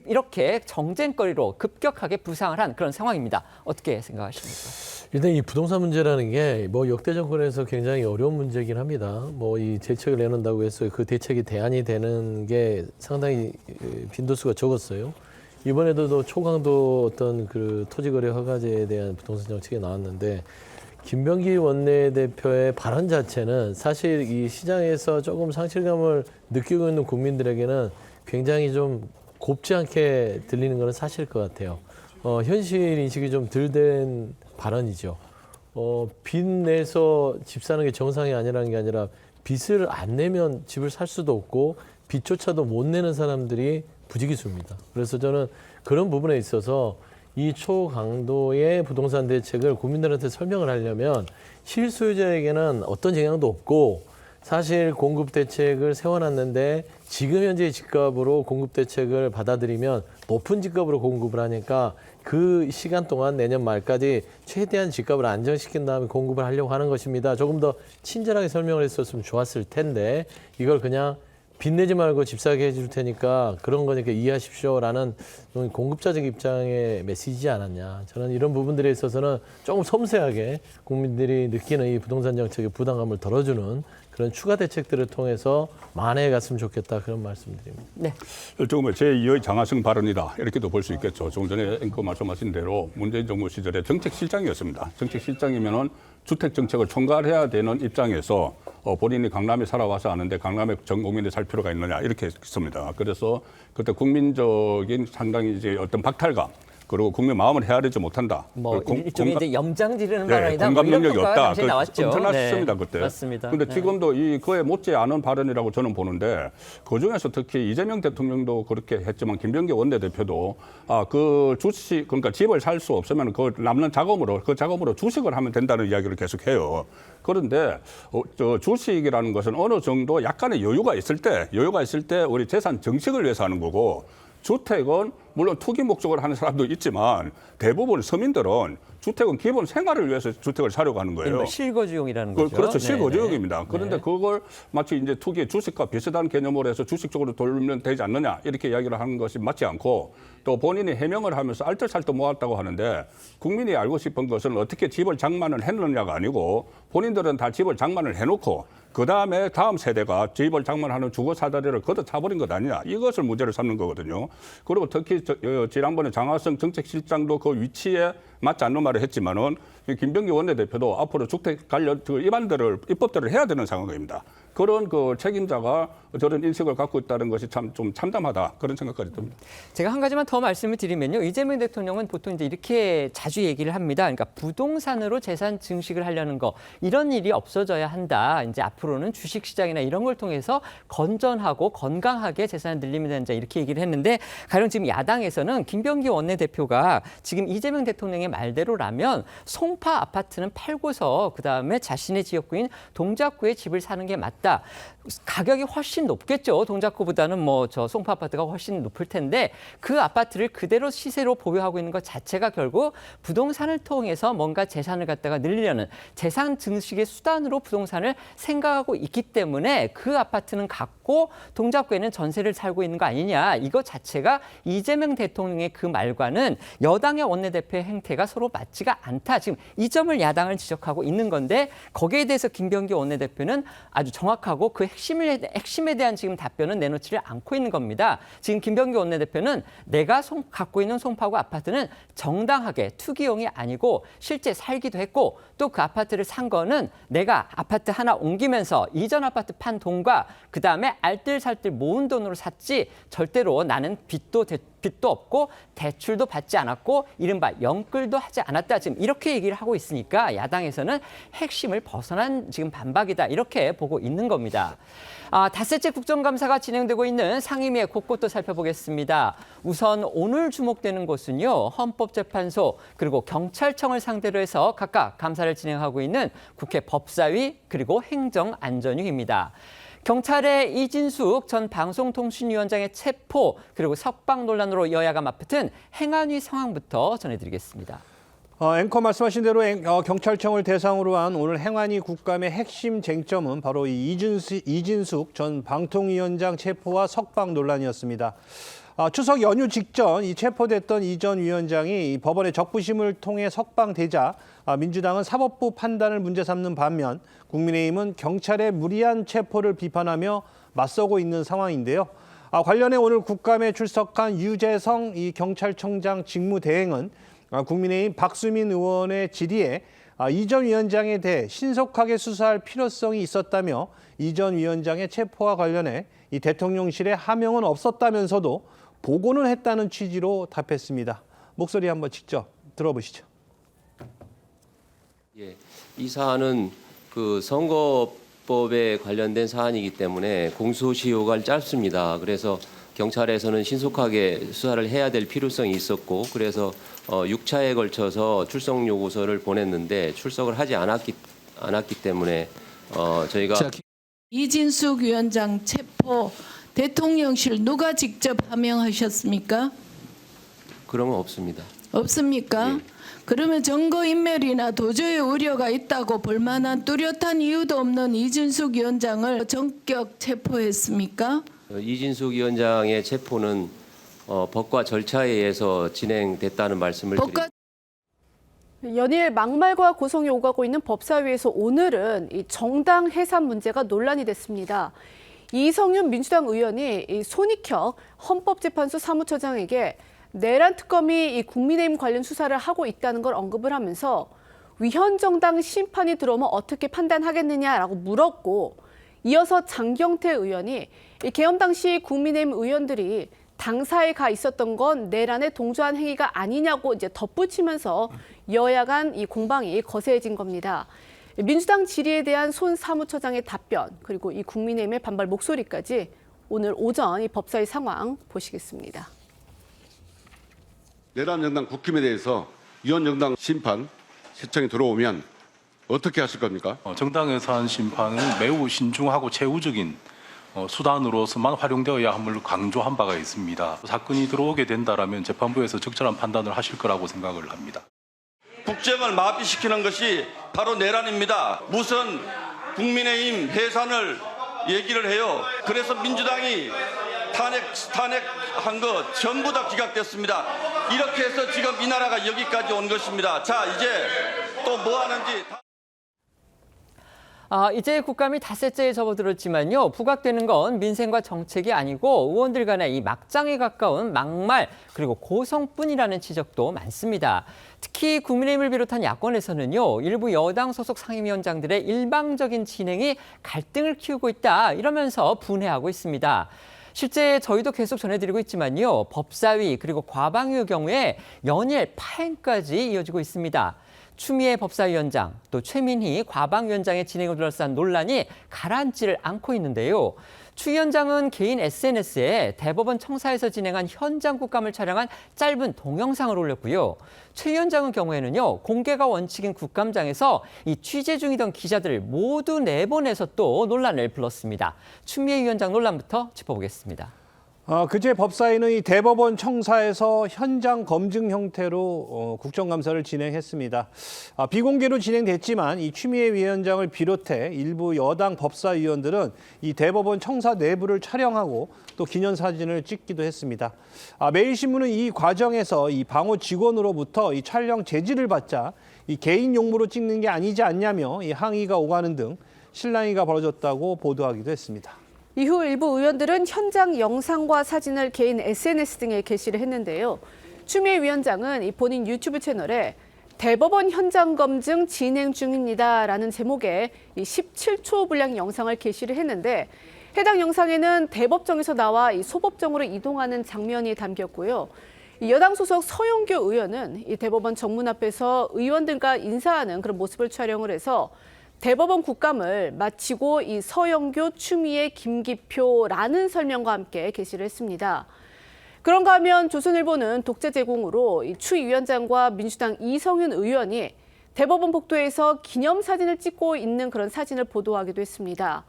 이렇게 정쟁거리로 급격하게 부상을 한 그런 상황입니다. 어떻게 생각하십니까? 일단 이 부동산 문제라는 게 뭐 역대 정권에서 굉장히 어려운 문제이긴 합니다. 뭐 이 대책을 내놓는다고 해서 그 대책이 대안이 되는 게 상당히 빈도수가 적었어요. 이번에도 초강도 어떤 그 토지거래 허가제에 대한 부동산 정책이 나왔는데 김병기 원내대표의 발언 자체는 사실 이 시장에서 조금 상실감을 느끼고 있는 국민들에게는 굉장히 좀 곱지 않게 들리는 것은 사실일 것 같아요. 현실 인식이 좀 덜 된 발언이죠. 빚 내서 집 사는 게 정상이 아니라는 게 아니라 빚을 안 내면 집을 살 수도 없고 빚조차도 못 내는 사람들이 부지기수입니다. 그래서 저는 그런 부분에 있어서 이 초강도의 부동산 대책을 국민들한테 설명을 하려면 실소유자에게는 어떤 영향도 없고 사실 공급 대책을 세워놨는데 지금 현재의 집값으로 공급 대책을 받아들이면 높은 집값으로 공급을 하니까 그 시간 동안 내년 말까지 최대한 집값을 안정시킨 다음에 공급을 하려고 하는 것입니다. 조금 더 친절하게 설명을 했었으면 좋았을 텐데 이걸 그냥 빚내지 말고 집 사게 해줄 테니까 그런 거니까 이해하십시오라는 공급자적 입장의 메시지지 않았냐. 저는 이런 부분들에 있어서는 조금 섬세하게 국민들이 느끼는 이 부동산 정책의 부담감을 덜어주는 그런 추가 대책들을 통해서 만회해 갔으면 좋겠다 그런 말씀드립니다. 네. 조금 제2의 장하성 발언이다 이렇게도 볼 수 있겠죠. 조금 전에 앵커 말씀하신 대로 문재인 정부 시절에 정책실장이었습니다. 정책실장이면은 주택 정책을 총괄해야 되는 입장에서 본인이 강남에 살아와서 아는데 강남에 전 국민이 살 필요가 있느냐 이렇게 했습니다. 그래서 그때 국민적인 상당히 이제 어떤 박탈감 그리고 국민 마음을 헤아리지 못한다. 뭐 일종의 이제 염장 지르는 발언이다. 공감 능력이 없다. 나왔죠. 엄청났습니다 그때. 맞습니다. 그런데 지금도 그에 못지 않은 발언이라고 저는 보는데 그 중에서 특히 이재명 대통령도 그렇게 했지만 김병기 원내대표도 그 주식 그러니까 집을 살 수 없으면 그 남는 자금으로 주식을 하면 된다는 이야기를 계속해요. 그런데 저 주식이라는 것은 어느 정도 약간의 여유가 있을 때 우리 재산 정식을 위해서 하는 거고. 주택은 물론 투기 목적으로 하는 사람도 있지만 대부분 서민들은 주택은 기본 생활을 위해서 주택을 사려고 하는 거예요. 실거주용이라는 거죠. 그렇죠. 실거주용입니다. 그런데 그걸 마치 이제 투기 주식과 비슷한 개념으로 해서 주식 쪽으로 돌리면 되지 않느냐 이렇게 이야기를 하는 것이 맞지 않고 또 본인이 해명을 하면서 알뜰살뜰 모았다고 하는데 국민이 알고 싶은 것은 어떻게 집을 장만을 했느냐가 아니고 본인들은 다 집을 장만을 해놓고 그다음에 다음 세대가 집을 장만하는 주거 사다리를 걷어차버린 것 아니냐. 이것을 문제를 삼는 거거든요. 그리고 특히 지난번에 장하성 정책실장도 그 위치에 맞지 않는 말을 했지만은 김병기 원내대표도 앞으로 주택 관련 입법들을 해야 되는 상황입니다. 그런 그 책임자가 저런 인식을 갖고 있다는 것이 참 좀 참담하다 그런 생각까지 듭니다. 제가 한 가지만 더 말씀을 드리면요. 이재명 대통령은 보통 이제 이렇게 자주 얘기를 합니다. 그러니까 부동산으로 재산 증식을 하려는 거 이런 일이 없어져야 한다. 이제 앞으로는 주식 시장이나 이런 걸 통해서 건전하고 건강하게 재산을 늘리면 된다 이렇게 얘기를 했는데 가령 지금 야당에서는 김병기 원내대표가 지금 이재명 대통령의 말대로라면 송파 아파트는 팔고서 그다음에 자신의 지역구인 동작구에 집을 사는 게 맞다. 가격이 훨씬 높겠죠. 동작구보다는 뭐 저 송파 아파트가 훨씬 높을 텐데 그 아파트를 그대로 시세로 보유하고 있는 것 자체가 결국 부동산을 통해서 뭔가 재산을 갖다가 늘리려는 재산 증식의 수단으로 부동산을 생각하고 있기 때문에 그 아파트는 갖고 동작구에는 전세를 살고 있는 거 아니냐. 이거 자체가 이재명 대통령의 그 말과는 여당의 원내대표의 행태가 서로 맞지가 않다. 지금 이 점을 야당을 지적하고 있는 건데 거기에 대해서 김병기 원내대표는 아주 정확하고 그 핵심에 대한 지금 답변은 내놓지를 않고 있는 겁니다. 지금 김병기 원내대표는 내가 갖고 있는 송파구 아파트는 정당하게 투기용이 아니고 실제 살기도 했고 또 그 아파트를 산 거는 내가 아파트 하나 옮기면서 이전 아파트 판 돈과 그다음에 알뜰살뜰 모은 돈으로 샀지 절대로 나는 빚도 없고 대출도 받지 않았고 이른바 영끌도 하지 않았다. 지금 이렇게 얘기를 하고 있으니까 야당에서는 핵심을 벗어난 지금 반박이다. 이렇게 보고 있는 겁니다. 닷새째 국정감사가 진행되고 있는 상임위의 곳곳도 살펴보겠습니다. 우선 오늘 주목되는 곳은요. 헌법재판소 그리고 경찰청을 상대로 해서 각각 감사를 진행하고 있는 국회 법사위 그리고 행정안전위입니다. 경찰의 이진숙 전 방송통신위원장의 체포 그리고 석방 논란으로 여야가 맞붙은 행안위 상황부터 전해드리겠습니다. 앵커 말씀하신 대로 경찰청을 대상으로 한 오늘 행안위 국감의 핵심 쟁점은 바로 이 이진숙 전 방통위원장 체포와 석방 논란이었습니다. 추석 연휴 직전 이 체포됐던 이 전 위원장이 법원의 적부심을 통해 석방되자 민주당은 사법부 판단을 문제 삼는 반면 국민의힘은 경찰의 무리한 체포를 비판하며 맞서고 있는 상황인데요. 관련해 오늘 국감에 출석한 유재성 이 경찰청장 직무대행은 국민의힘 박수민 의원의 질의에 이 전 위원장에 대해 신속하게 수사할 필요성이 있었다며 이 전 위원장의 체포와 관련해 이 대통령실에 하명은 없었다면서도 보고는 했다는 취지로 답했습니다. 목소리 한번 직접 들어보시죠. 예, 이 사안은 그 선거법에 관련된 사안이기 때문에 공소시효가 짧습니다. 그래서 경찰에서는 신속하게 수사를 해야 될 필요성이 있었고 그래서 6차에 걸쳐서 출석 요구서를 보냈는데 출석을 하지 않았기 때문에 저희가 이진숙 위원장 체포 대통령실 누가 직접 하명하셨습니까? 그런 건 없습니다. 없습니까? 예. 그러면 증거인멸이나 도주의 우려가 있다고 볼 만한 뚜렷한 이유도 없는 이진숙 위원장을 전격 체포했습니까? 이진숙 위원장의 체포는 법과 절차에 의해서 진행됐다는 말씀을 드립니다. 연일 막말과 고성이 오가고 있는 법사위에서 오늘은 이 정당 해산 문제가 논란이 됐습니다. 이성윤 민주당 의원이 손익혁 헌법재판소 사무처장에게 내란 특검이 이 국민의힘 관련 수사를 하고 있다는 걸 언급을 하면서 위헌정당 심판이 들어오면 어떻게 판단하겠느냐라고 물었고 이어서 장경태 의원이 이 계엄 당시 국민의힘 의원들이 당사에 가 있었던 건 내란에 동조한 행위가 아니냐고 이제 덧붙이면서 여야 간 이 공방이 거세진 겁니다. 민주당 질의에 대한 손 사무처장의 답변 그리고 이 국민의힘의 반발 목소리까지 오늘 오전 이 법사위 상황 보시겠습니다. 내란 정당 국힘에 대해서 위헌 정당 심판 신청이 들어오면 어떻게 하실 겁니까? 정당 해산 심판은 매우 신중하고 최우적인 수단으로서만 활용되어야 함을 강조한 바가 있습니다. 사건이 들어오게 된다라면 재판부에서 적절한 판단을 하실 거라고 생각을 합니다. 국정을 마비시키는 것이 바로 내란입니다. 무슨 국민의힘 해산을 얘기를 해요. 그래서 민주당이 탄핵한 거 전부 다 기각됐습니다. 이렇게 해서 지금 이 나라가 여기까지 온 것입니다. 자, 이제 또 뭐 하는지. 이제 국감이 닷새째에 접어들었지만요. 부각되는 건 민생과 정책이 아니고 의원들 간의 이 막장에 가까운 막말 그리고 고성뿐이라는 지적도 많습니다. 특히 국민의힘을 비롯한 야권에서는요. 일부 여당 소속 상임위원장들의 일방적인 진행이 갈등을 키우고 있다 이러면서 분해하고 있습니다. 실제 저희도 계속 전해드리고 있지만요. 법사위 그리고 과방위의 경우에 연일 파행까지 이어지고 있습니다. 추미애 법사위원장 또 최민희 과방위원장의 진행을 둘러싼 논란이 가라앉지를 않고 있는데요. 추 위원장은 개인 SNS에 대법원 청사에서 진행한 현장 국감을 촬영한 짧은 동영상을 올렸고요. 최 위원장의 경우에는요. 공개가 원칙인 국감장에서 이 취재 중이던 기자들을 모두 내보내서 또 논란을 불렀습니다. 추미애 위원장 논란부터 짚어보겠습니다. 그제 법사위는 이 대법원 청사에서 현장 검증 형태로 국정감사를 진행했습니다. 비공개로 진행됐지만 이 추미애 위원장을 비롯해 일부 여당 법사위원들은 이 대법원 청사 내부를 촬영하고 또 기념사진을 찍기도 했습니다. 매일신문은 이 과정에서 이 방호 직원으로부터 이 촬영 제지를 받자 이 개인 용무로 찍는 게 아니지 않냐며 이 항의가 오가는 등 실랑이가 벌어졌다고 보도하기도 했습니다. 이후 일부 의원들은 현장 영상과 사진을 개인 SNS 등에 게시를 했는데요. 추미애 위원장은 본인 유튜브 채널에 대법원 현장 검증 진행 중입니다라는 제목의 이 17초 분량 영상을 게시를 했는데 해당 영상에는 대법정에서 나와 이 소법정으로 이동하는 장면이 담겼고요. 이 여당 소속 서영교 의원은 이 대법원 정문 앞에서 의원들과 인사하는 그런 모습을 촬영을 해서 대법원 국감을 마치고 이 서영교, 추미애, 김기표라는 설명과 함께 게시를 했습니다. 그런가 하면 조선일보는 독재 제공으로 이 추 위원장과 민주당 이성윤 의원이 대법원 복도에서 기념사진을 찍고 있는 그런 사진을 보도하기도 했습니다.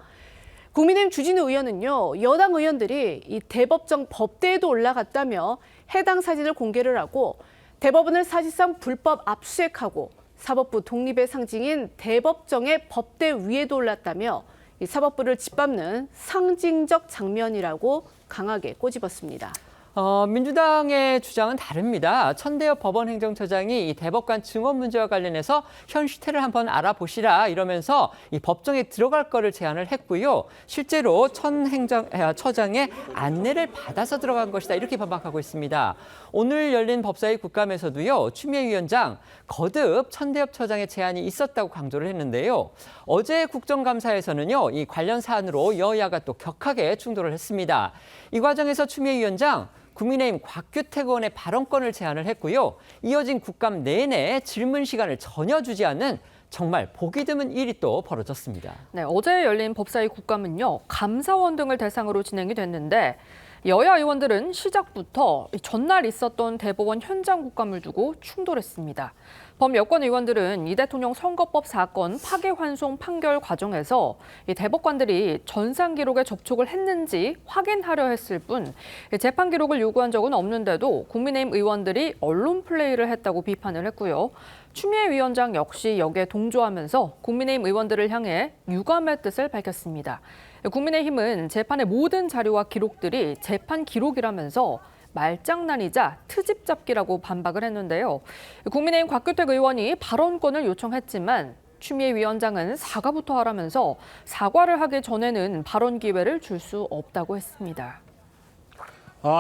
국민의힘 주진우 의원은요, 여당 의원들이 이 대법정 법대에도 올라갔다며 해당 사진을 공개를 하고 대법원을 사실상 불법 압수수색하고 사법부 독립의 상징인 대법정의 법대 위에도 올랐다며 이 사법부를 짓밟는 상징적 장면이라고 강하게 꼬집었습니다. 민주당의 주장은 다릅니다. 천대엽 법원행정처장이 이 대법관 증언 문제와 관련해서 현 시태를 한번 알아보시라 이러면서 이 법정에 들어갈 거를 제안을 했고요. 실제로 처장의 안내를 받아서 들어간 것이다 이렇게 반박하고 있습니다. 오늘 열린 법사위 국감에서도요. 추미애 위원장 거듭 천대엽 처장의 제안이 있었다고 강조를 했는데요. 어제 국정감사에서는요. 이 관련 사안으로 여야가 또 격하게 충돌을 했습니다. 이 과정에서 추미애 위원장 국민의힘 곽규택 의원의 발언권을 제안을 했고요. 이어진 국감 내내 질문 시간을 전혀 주지 않는 정말 보기 드문 일이 또 벌어졌습니다. 네, 어제 열린 법사위 국감은요. 감사원 등을 대상으로 진행이 됐는데 여야 의원들은 시작부터 전날 있었던 대법원 현장 국감을 두고 충돌했습니다. 범여권 의원들은 이 대통령 선거법 사건 파기환송 판결 과정에서 이 대법관들이 전산 기록에 접촉을 했는지 확인하려 했을 뿐 재판 기록을 요구한 적은 없는데도 국민의힘 의원들이 언론 플레이를 했다고 비판을 했고요. 추미애 위원장 역시 여기에 동조하면서 국민의힘 의원들을 향해 유감의 뜻을 밝혔습니다. 국민의힘은 재판의 모든 자료와 기록들이 재판 기록이라면서 말장난이자 트집 잡기라고 반박을 했는데요. 국민의힘 곽규택 의원이 발언권을 요청했지만 추미애 위원장은 사과부터 하라면서 사과를 하기 전에는 발언 기회를 줄 수 없다고 했습니다.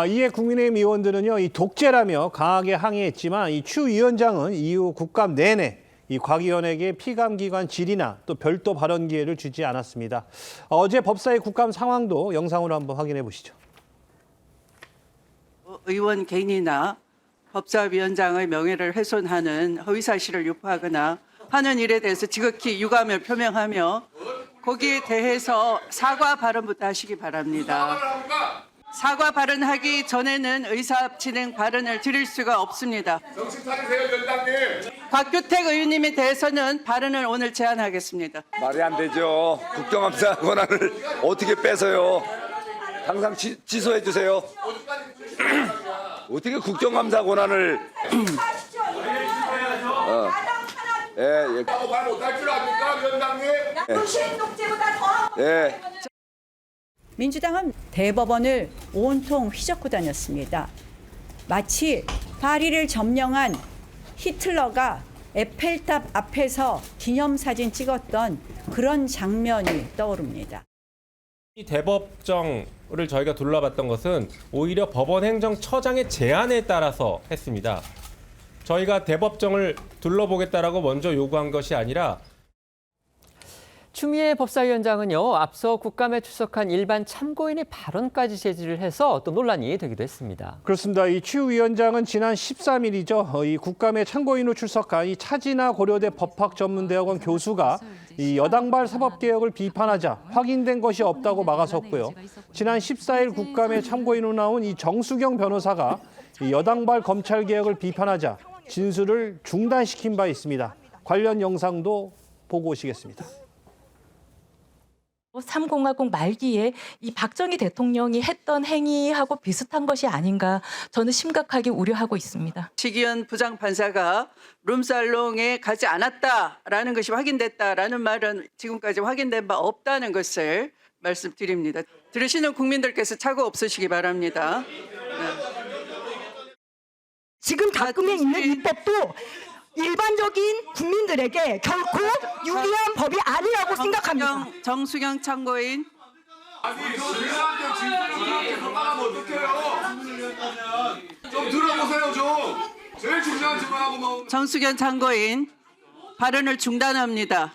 이에 국민의힘 의원들은요, 이 독재라며 강하게 항의했지만 이 추 위원장은 이후 국감 내내 이 곽 의원에게 피감기관 질의나 또 별도 발언 기회를 주지 않았습니다. 어제 법사위 국감 상황도 영상으로 한번 확인해 보시죠. 의원 개인이나 법사위원장의 명예를 훼손하는 허위사실을 유포하거나 하는 일에 대해서 지극히 유감을 표명하며 거기에 대해서 사과 발언부터 하시기 바랍니다. 사과 발언하기 전에는 의사진행 발언을 드릴 수가 없습니다. 정신 차리세요, 위원장님. 곽규택 의원님에 대해서는 발언을 오늘 제안하겠습니다. 말이 안 되죠. 국정감사 권한을 어떻게 뺏어요? 당장 취소해 주세요. 어떻게 국정감사 권한을 예. 말 못할 줄 압니까, 위원장님? 예. 민주당은 대법원을 온통 휘젓고 다녔습니다. 마치 파리를 점령한 히틀러가 에펠탑 앞에서 기념사진 찍었던 그런 장면이 떠오릅니다. 이 대법정을 저희가 둘러봤던 것은 오히려 법원 행정처장의 제안에 따라서 했습니다. 저희가 대법정을 둘러보겠다라고 먼저 요구한 것이 아니라 추미애 법사위원장은요, 앞서 국감에 출석한 일반 참고인의 발언까지 제지를 해서 또 논란이 되기도 했습니다. 그렇습니다. 이 추 위원장은 지난 13일이죠. 이 국감에 참고인으로 출석한 이 차진아 고려대 법학전문대학원 교수가 이 여당발 사법개혁을 비판하자 확인된 것이 없다고 막아섰고요. 지난 14일 국감에 참고인으로 나온 이 정수경 변호사가 이 여당발 검찰개혁을 비판하자 진술을 중단시킨 바 있습니다. 관련 영상도 보고 오시겠습니다. 3공화국 말기에 이 박정희 대통령이 했던 행위하고 비슷한 것이 아닌가 저는 심각하게 우려하고 있습니다. 지기현 부장판사가 룸살롱에 가지 않았다라는 것이 확인됐다라는 말은 지금까지 확인된 바 없다는 것을 말씀드립니다. 들으시는 국민들께서 착오 없으시기 바랍니다. 지금 작금에 있는 입법도 일반적인 국민들에게 결코 유리한 법이 아니라고 생각합니다. 정수경 참고인. 좀 들어보세요, 좀. 정수견 참고인 발언을 중단합니다.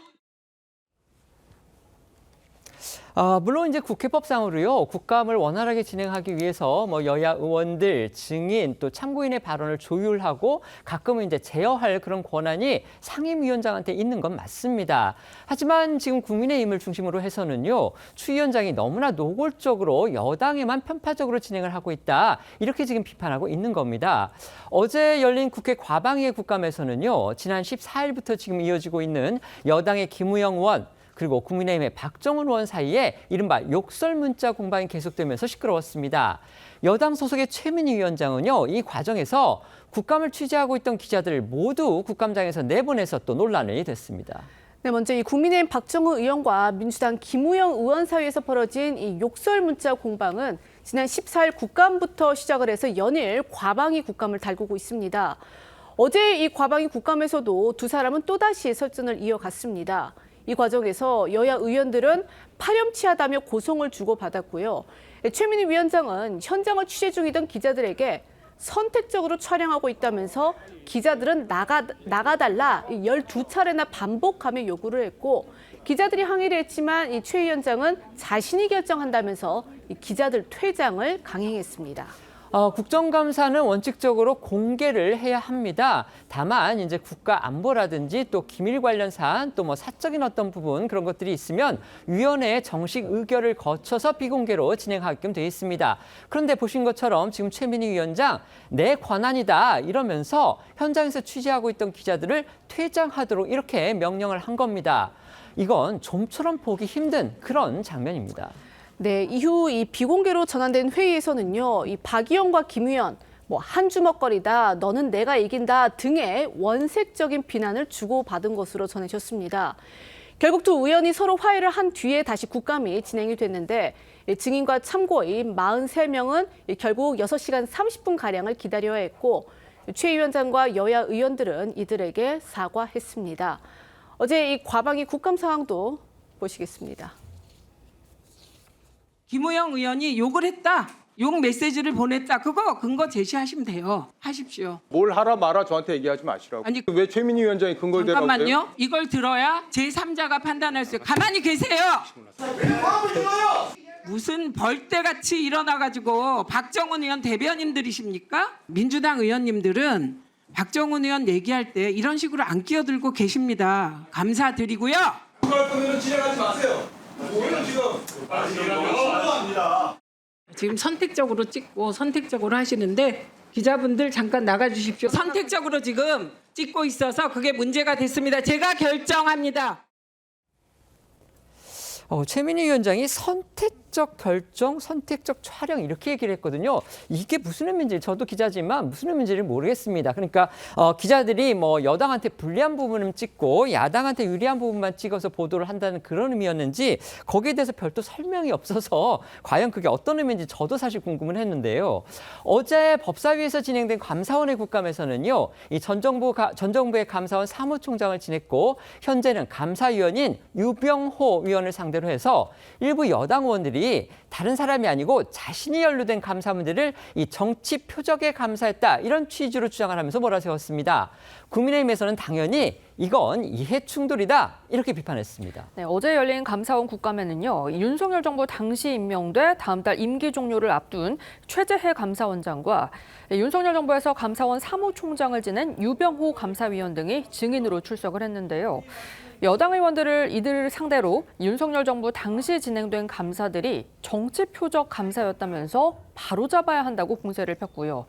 물론 이제 국회법상으로요, 국감을 원활하게 진행하기 위해서 여야 의원들, 증인, 또 참고인의 발언을 조율하고 가끔은 이제 제어할 그런 권한이 상임위원장한테 있는 건 맞습니다. 하지만 지금 국민의힘을 중심으로 해서는요, 추 위원장이 너무나 노골적으로 여당에만 편파적으로 진행을 하고 있다. 이렇게 지금 비판하고 있는 겁니다. 어제 열린 국회 과방위의 국감에서는요, 지난 14일부터 지금 이어지고 있는 여당의 김우영 의원, 그리고 국민의힘의 박정훈 의원 사이에 이른바 욕설 문자 공방이 계속되면서 시끄러웠습니다. 여당 소속의 최민희 위원장은요, 이 과정에서 국감을 취재하고 있던 기자들을 모두 국감장에서 내보내서 또 논란이 됐습니다. 네, 먼저 이 국민의힘 박정훈 의원과 민주당 김우영 의원 사이에서 벌어진 이 욕설 문자 공방은 지난 14일 국감부터 시작을 해서 연일 과방위 국감을 달구고 있습니다. 어제 이 과방위 국감에서도 두 사람은 또다시 설전을 이어갔습니다. 이 과정에서 여야 의원들은 파렴치하다며 고성을 주고받았고요. 최민희 위원장은 현장을 취재 중이던 기자들에게 선택적으로 촬영하고 있다면서 기자들은 나가달라 12차례나 반복하며 요구를 했고, 기자들이 항의를 했지만 이 최 위원장은 자신이 결정한다면서 이 기자들 퇴장을 강행했습니다. 국정감사는 원칙적으로 공개를 해야 합니다. 다만 이제 국가 안보라든지 또 기밀 관련 사안, 또 사적인 어떤 부분 그런 것들이 있으면 위원회의 정식 의결을 거쳐서 비공개로 진행하게끔 되어 있습니다. 그런데 보신 것처럼 지금 최민희 위원장 내 권한이다 이러면서 현장에서 취재하고 있던 기자들을 퇴장하도록 이렇게 명령을 한 겁니다. 이건 좀처럼 보기 힘든 그런 장면입니다. 네, 이후 이 비공개로 전환된 회의에서는요, 이 박의원과 김 의원, 한 주먹거리다, 너는 내가 이긴다 등의 원색적인 비난을 주고받은 것으로 전해졌습니다. 결국 두 의원이 서로 화해를 한 뒤에 다시 국감이 진행이 됐는데, 증인과 참고인 43명은 결국 6시간 30분가량을 기다려야 했고, 최 위원장과 여야 의원들은 이들에게 사과했습니다. 어제 이 과방위 국감 상황도 보시겠습니다. 김우영 의원이 욕을 했다. 욕 메시지를 보냈다. 그거 근거 제시하시면 돼요. 하십시오. 뭘 하라 마라 저한테 얘기하지 마시라고. 아니, 왜 최민희 위원장이 근거를 대라고 그래요? 잠깐만요. 이걸 들어야 제3자가 판단할 수 있어요. 가만히 계세요. 무슨 벌떼같이 일어나가지고 박정훈 의원 대변인들이십니까? 민주당 의원님들은 박정훈 의원 얘기할 때 이런 식으로 안 끼어들고 계십니다. 감사드리고요. 그럴 거면 진행하지 마세요. 오히려 지금 선택적으로 찍고 선택적으로 하시는데 기자분들 잠깐 나가주십시오. 선택적으로 지금 찍고 있어서 그게 문제가 됐습니다. 제가 결정합니다. 최민희 위원장이 선택적 결정, 선택적 촬영 이렇게 얘기를 했거든요. 이게 무슨 의미인지 저도 기자지만 무슨 의미인지를 모르겠습니다. 그러니까 기자들이 여당한테 불리한 부분은 찍고 야당한테 유리한 부분만 찍어서 보도를 한다는 그런 의미였는지 거기에 대해서 별도 설명이 없어서 과연 그게 어떤 의미인지 저도 사실 궁금은 했는데요. 어제 법사위에서 진행된 감사원의 국감에서는요, 이 전 정부의 감사원 사무총장을 지냈고 현재는 감사위원인 유병호 위원을 상대로 해서 일부 여당 의원들이 다른 사람이 아니고 자신이 연루된 감사문들을 이 정치 표적에 감사했다 이런 취지로 주장을 하면서 몰아세웠습니다. 국민의힘에서는 당연히 이건 이해 충돌이다 이렇게 비판했습니다. 네, 어제 열린 감사원 국감에는요, 윤석열 정부 당시 임명돼 다음 달 임기 종료를 앞둔 최재해 감사원장과 윤석열 정부에서 감사원 사무총장을 지낸 유병호 감사위원 등이 증인으로 출석을 했는데요. 여당 의원들을 이들 상대로 윤석열 정부 당시 진행된 감사들이 정치 표적 감사였다면서 바로잡아야 한다고 공세를 폈고요.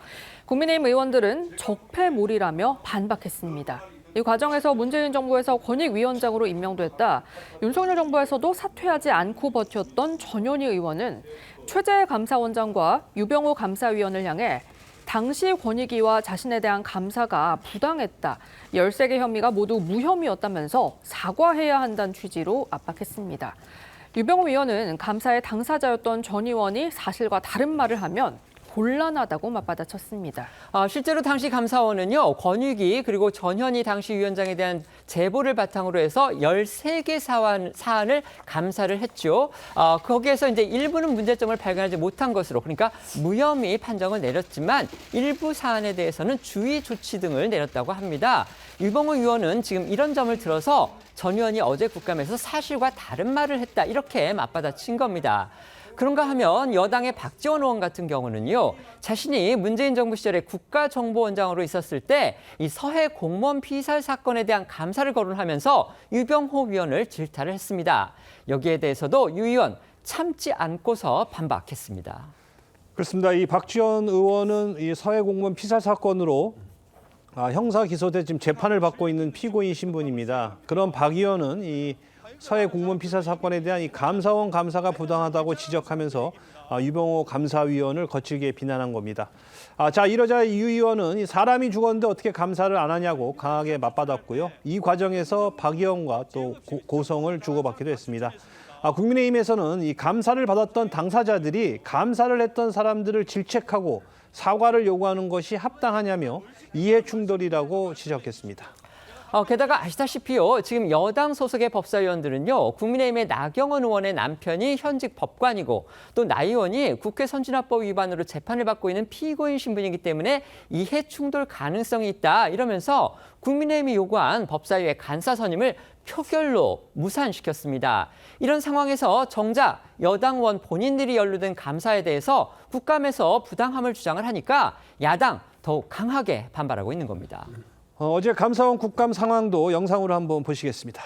국민의힘 의원들은 적폐몰이라며 반박했습니다. 이 과정에서 문재인 정부에서 권익위원장으로 임명됐다. 윤석열 정부에서도 사퇴하지 않고 버텼던 전현희 의원은 최재해 감사원장과 유병호 감사위원을 향해 당시 권익위와 자신에 대한 감사가 부당했다. 13개 혐의가 모두 무혐의였다면서 사과해야 한다는 취지로 압박했습니다. 유병호 위원은 감사의 당사자였던 전 의원이 사실과 다른 말을 하면 곤란하다고 맞받아쳤습니다. 실제로 당시 감사원은요, 권익위 그리고 전현희 당시 위원장에 대한 제보를 바탕으로 해서 13개 사안을 감사를 했죠. 거기에서 이제 일부는 문제점을 발견하지 못한 것으로, 그러니까 무혐의 판정을 내렸지만 일부 사안에 대해서는 주의 조치 등을 내렸다고 합니다. 유병호 의원은 지금 이런 점을 들어서 전 의원이 어제 국감에서 사실과 다른 말을 했다, 이렇게 맞받아친 겁니다. 그런가 하면 여당의 박지원 의원 같은 경우는요, 자신이 문재인 정부 시절에 국가정보원장으로 있었을 때 이 서해 공무원 피살 사건에 대한 감사를 거론하면서 유병호 의원을 질타를 했습니다. 여기에 대해서도 유 의원 참지 않고서 반박했습니다. 그렇습니다. 이 박지원 의원은 이 서해 공무원 피살 사건으로 형사 기소돼 지금 재판을 받고 있는 피고인 신분입니다. 그런 박 의원은 이 서해 공무원 피살 사건에 대한 이 감사원 감사가 부당하다고 지적하면서 유병호 감사위원을 거칠게 비난한 겁니다. 자, 이러자 유 의원은 사람이 죽었는데 어떻게 감사를 안 하냐고 강하게 맞받았고요. 이 과정에서 박 의원과 또 고성을 주고받기도 했습니다. 국민의힘에서는 이 감사를 받았던 당사자들이 감사를 했던 사람들을 질책하고 사과를 요구하는 것이 합당하냐며 이해 충돌이라고 지적했습니다. 게다가 아시다시피요, 지금 여당 소속의 법사위원들은요, 국민의힘의 나경원 의원의 남편이 현직 법관이고 또 나 의원이 국회 선진화법 위반으로 재판을 받고 있는 피고인 신분이기 때문에 이해 충돌 가능성이 있다, 이러면서 국민의힘이 요구한 법사위의 간사 선임을 표결로 무산시켰습니다. 이런 상황에서 정작 여당 의원 본인들이 연루된 감사에 대해서 국감에서 부당함을 주장을 하니까 야당 더욱 강하게 반발하고 있는 겁니다. 어제 감사원 국감 상황도 영상으로 한번 보시겠습니다.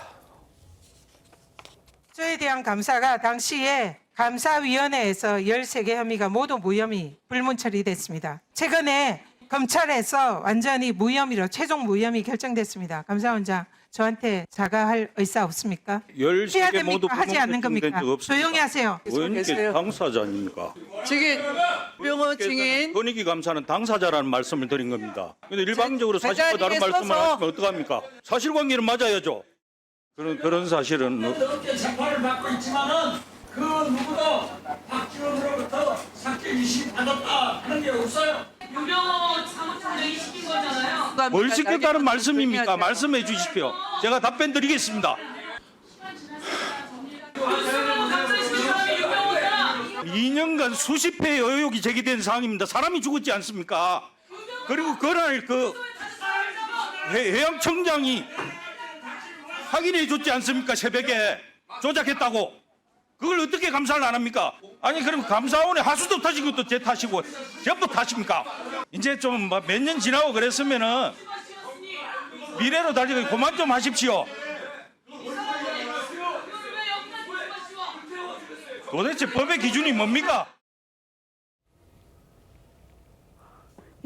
저에 대한 감사가 당시에 감사위원회에서 13개 혐의가 모두 무혐의 불문 처리됐습니다. 최근에 검찰에서 완전히 무혐의로 최종 무혐의 결정됐습니다. 감사원장, 저한테 사과할 의사 없습니까? 13개 모두 하지 않는 겁니까? 조용히 하세요. 의원님께 당사자입니까? 증인, 병호 증인. 권익위 감사는 당사자라는 말씀을 드린 겁니다. 근데 일방적으로 사실과 다른 말씀을 하시면 어떡합니까? 사실관계는 맞아야죠. 그런 사실은. 어떻게 재판을 받고 있지만은 그 누구도 박지원으로부터 사건 이심 받았다 하는 게 없어요. 유병호 사무총장이 시킨 거잖아요. 뭘 시켰다는 말씀입니까? 말씀해 주십시오. 제가 답변 드리겠습니다. 2년간 수십 회의 의혹이 제기된 사항입니다. 사람이 죽었지 않습니까? 그리고 그날 그 해양청장이 확인해 줬지 않습니까? 새벽에 조작했다고. 그걸 어떻게 감사를 안 합니까? 아니 그럼 감사원의 하수도 타시고 또 제 탓이고 전부 탓입니까? 이제 좀 몇 년 지나고 그랬으면은 미래로 달리고 그만 좀 하십시오. 도대체 법의 기준이 뭡니까?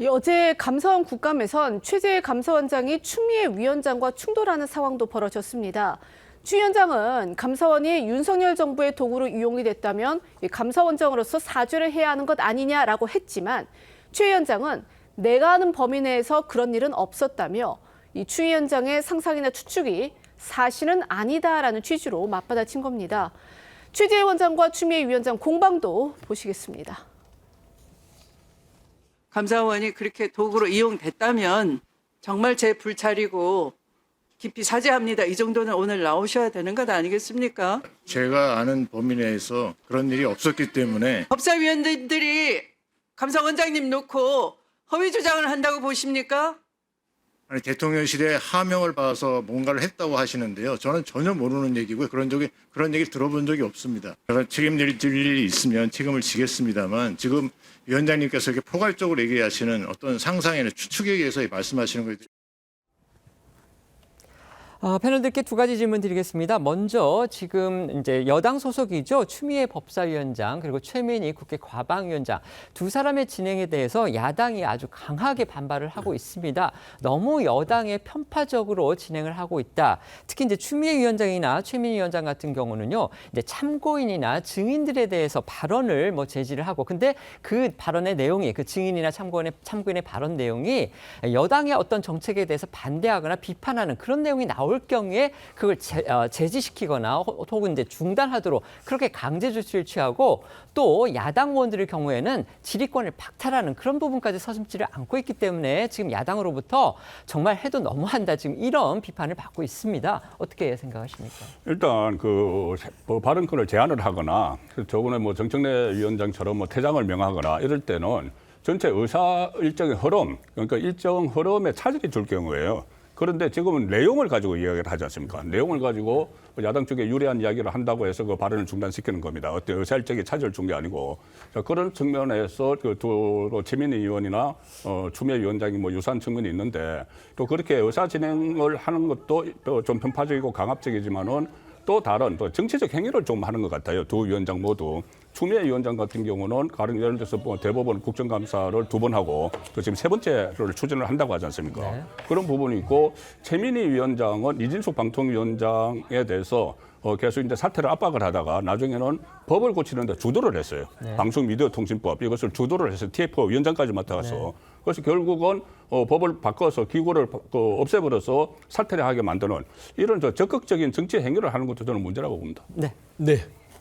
어제 감사원 국감에선 최재해 감사원장이 추미애 위원장과 충돌하는 상황도 벌어졌습니다. 추 위원장은 감사원이 윤석열 정부의 도구로 이용이 됐다면 감사원장으로서 사죄를 해야 하는 것 아니냐라고 했지만 추 위원장은 내가 아는 범위 내에서 그런 일은 없었다며 이 추 위원장의 상상이나 추측이 사실은 아니다라는 취지로 맞받아친 겁니다. 최재해 원장과 추미애 위원장 공방도 보시겠습니다. 감사원이 그렇게 도구로 이용됐다면 정말 제 불찰이고 깊이 사죄합니다. 이 정도는 오늘 나오셔야 되는 것 아니겠습니까? 제가 아는 범위 내에서 그런 일이 없었기 때문에 법사위원들이 감사원장님 놓고 허위 주장을 한다고 보십니까? 아니, 대통령실에 하명을 받아서 뭔가를 했다고 하시는데요. 저는 전혀 모르는 얘기고요. 그런 얘기를 들어본 적이 없습니다. 제가 책임질 일이 있으면 책임을 지겠습니다만 지금 위원장님께서 이렇게 포괄적으로 얘기하시는 어떤 상상이나 추측에 의해서 말씀하시는 거예요. 패널들께 두 가지 질문 드리겠습니다. 먼저 지금 이제 여당 소속이죠. 추미애 법사위원장 그리고 최민희 국회 과방위원장 두 사람의 진행에 대해서 야당이 아주 강하게 반발을 하고 있습니다. 너무 여당에 편파적으로 진행을 하고 있다. 특히 이제 추미애 위원장이나 최민희 위원장 같은 경우는요. 이제 참고인이나 증인들에 대해서 발언을 제지를 하고 근데 그 발언의 내용이 그 증인이나 참고인의 발언 내용이 여당의 어떤 정책에 대해서 반대하거나 비판하는 그런 내용이 나올 나올 경우에 그걸 제지시키거나 혹은 이제 중단하도록 그렇게 강제 조치를 취하고 또 야당 의원들의 경우에는 질의권을 박탈하는 그런 부분까지 서슴지를 않고 있기 때문에 지금 야당으로부터 정말 해도 너무한다 지금 이런 비판을 받고 있습니다. 어떻게 생각하십니까? 일단 그 발언권을 제한을 하거나 저번에 뭐 정청래 위원장처럼 뭐 퇴장을 명하거나 이럴 때는 전체 의사 일정의 흐름, 그러니까 일정 흐름에 차질이 줄 경우에요. 그런데 지금은 내용을 가지고 이야기를 하지 않습니까? 내용을 가지고 야당 쪽에 유리한 이야기를 한다고 해서 그 발언을 중단시키는 겁니다. 어때 의사 일정에 차질을 준 게 아니고 자, 그런 측면에서 그 최민희 의원이나 추미애 위원장이 뭐 유사한 측면이 있는데 또 그렇게 의사 진행을 하는 것도 또 좀 편파적이고 강압적이지만은 또 다른 또 정치적 행위를 좀 하는 것 같아요. 두 위원장 모두. 추미애 위원장 같은 경우는 가령 예를 들어서 뭐 대법원 국정감사를 2번 하고 또 지금 3번째를 추진을 한다고 하지 않습니까? 네. 그런 부분이 있고 최민희 위원장은 이진숙 방통위원장에 대해서 계속 이제 사퇴를 압박을 하다가 나중에는 법을 고치는데 주도를 했어요. 네. 방송미디어통신법 이것을 주도를 해서 TF 위원장까지 맡아가서 네. 그래서 결국은 법을 바꿔서 기구를 없애버려서 사퇴를 하게 만드는 이런 적극적인 정치 행위를 하는 것도 저는 문제라고 봅니다. 네. 네.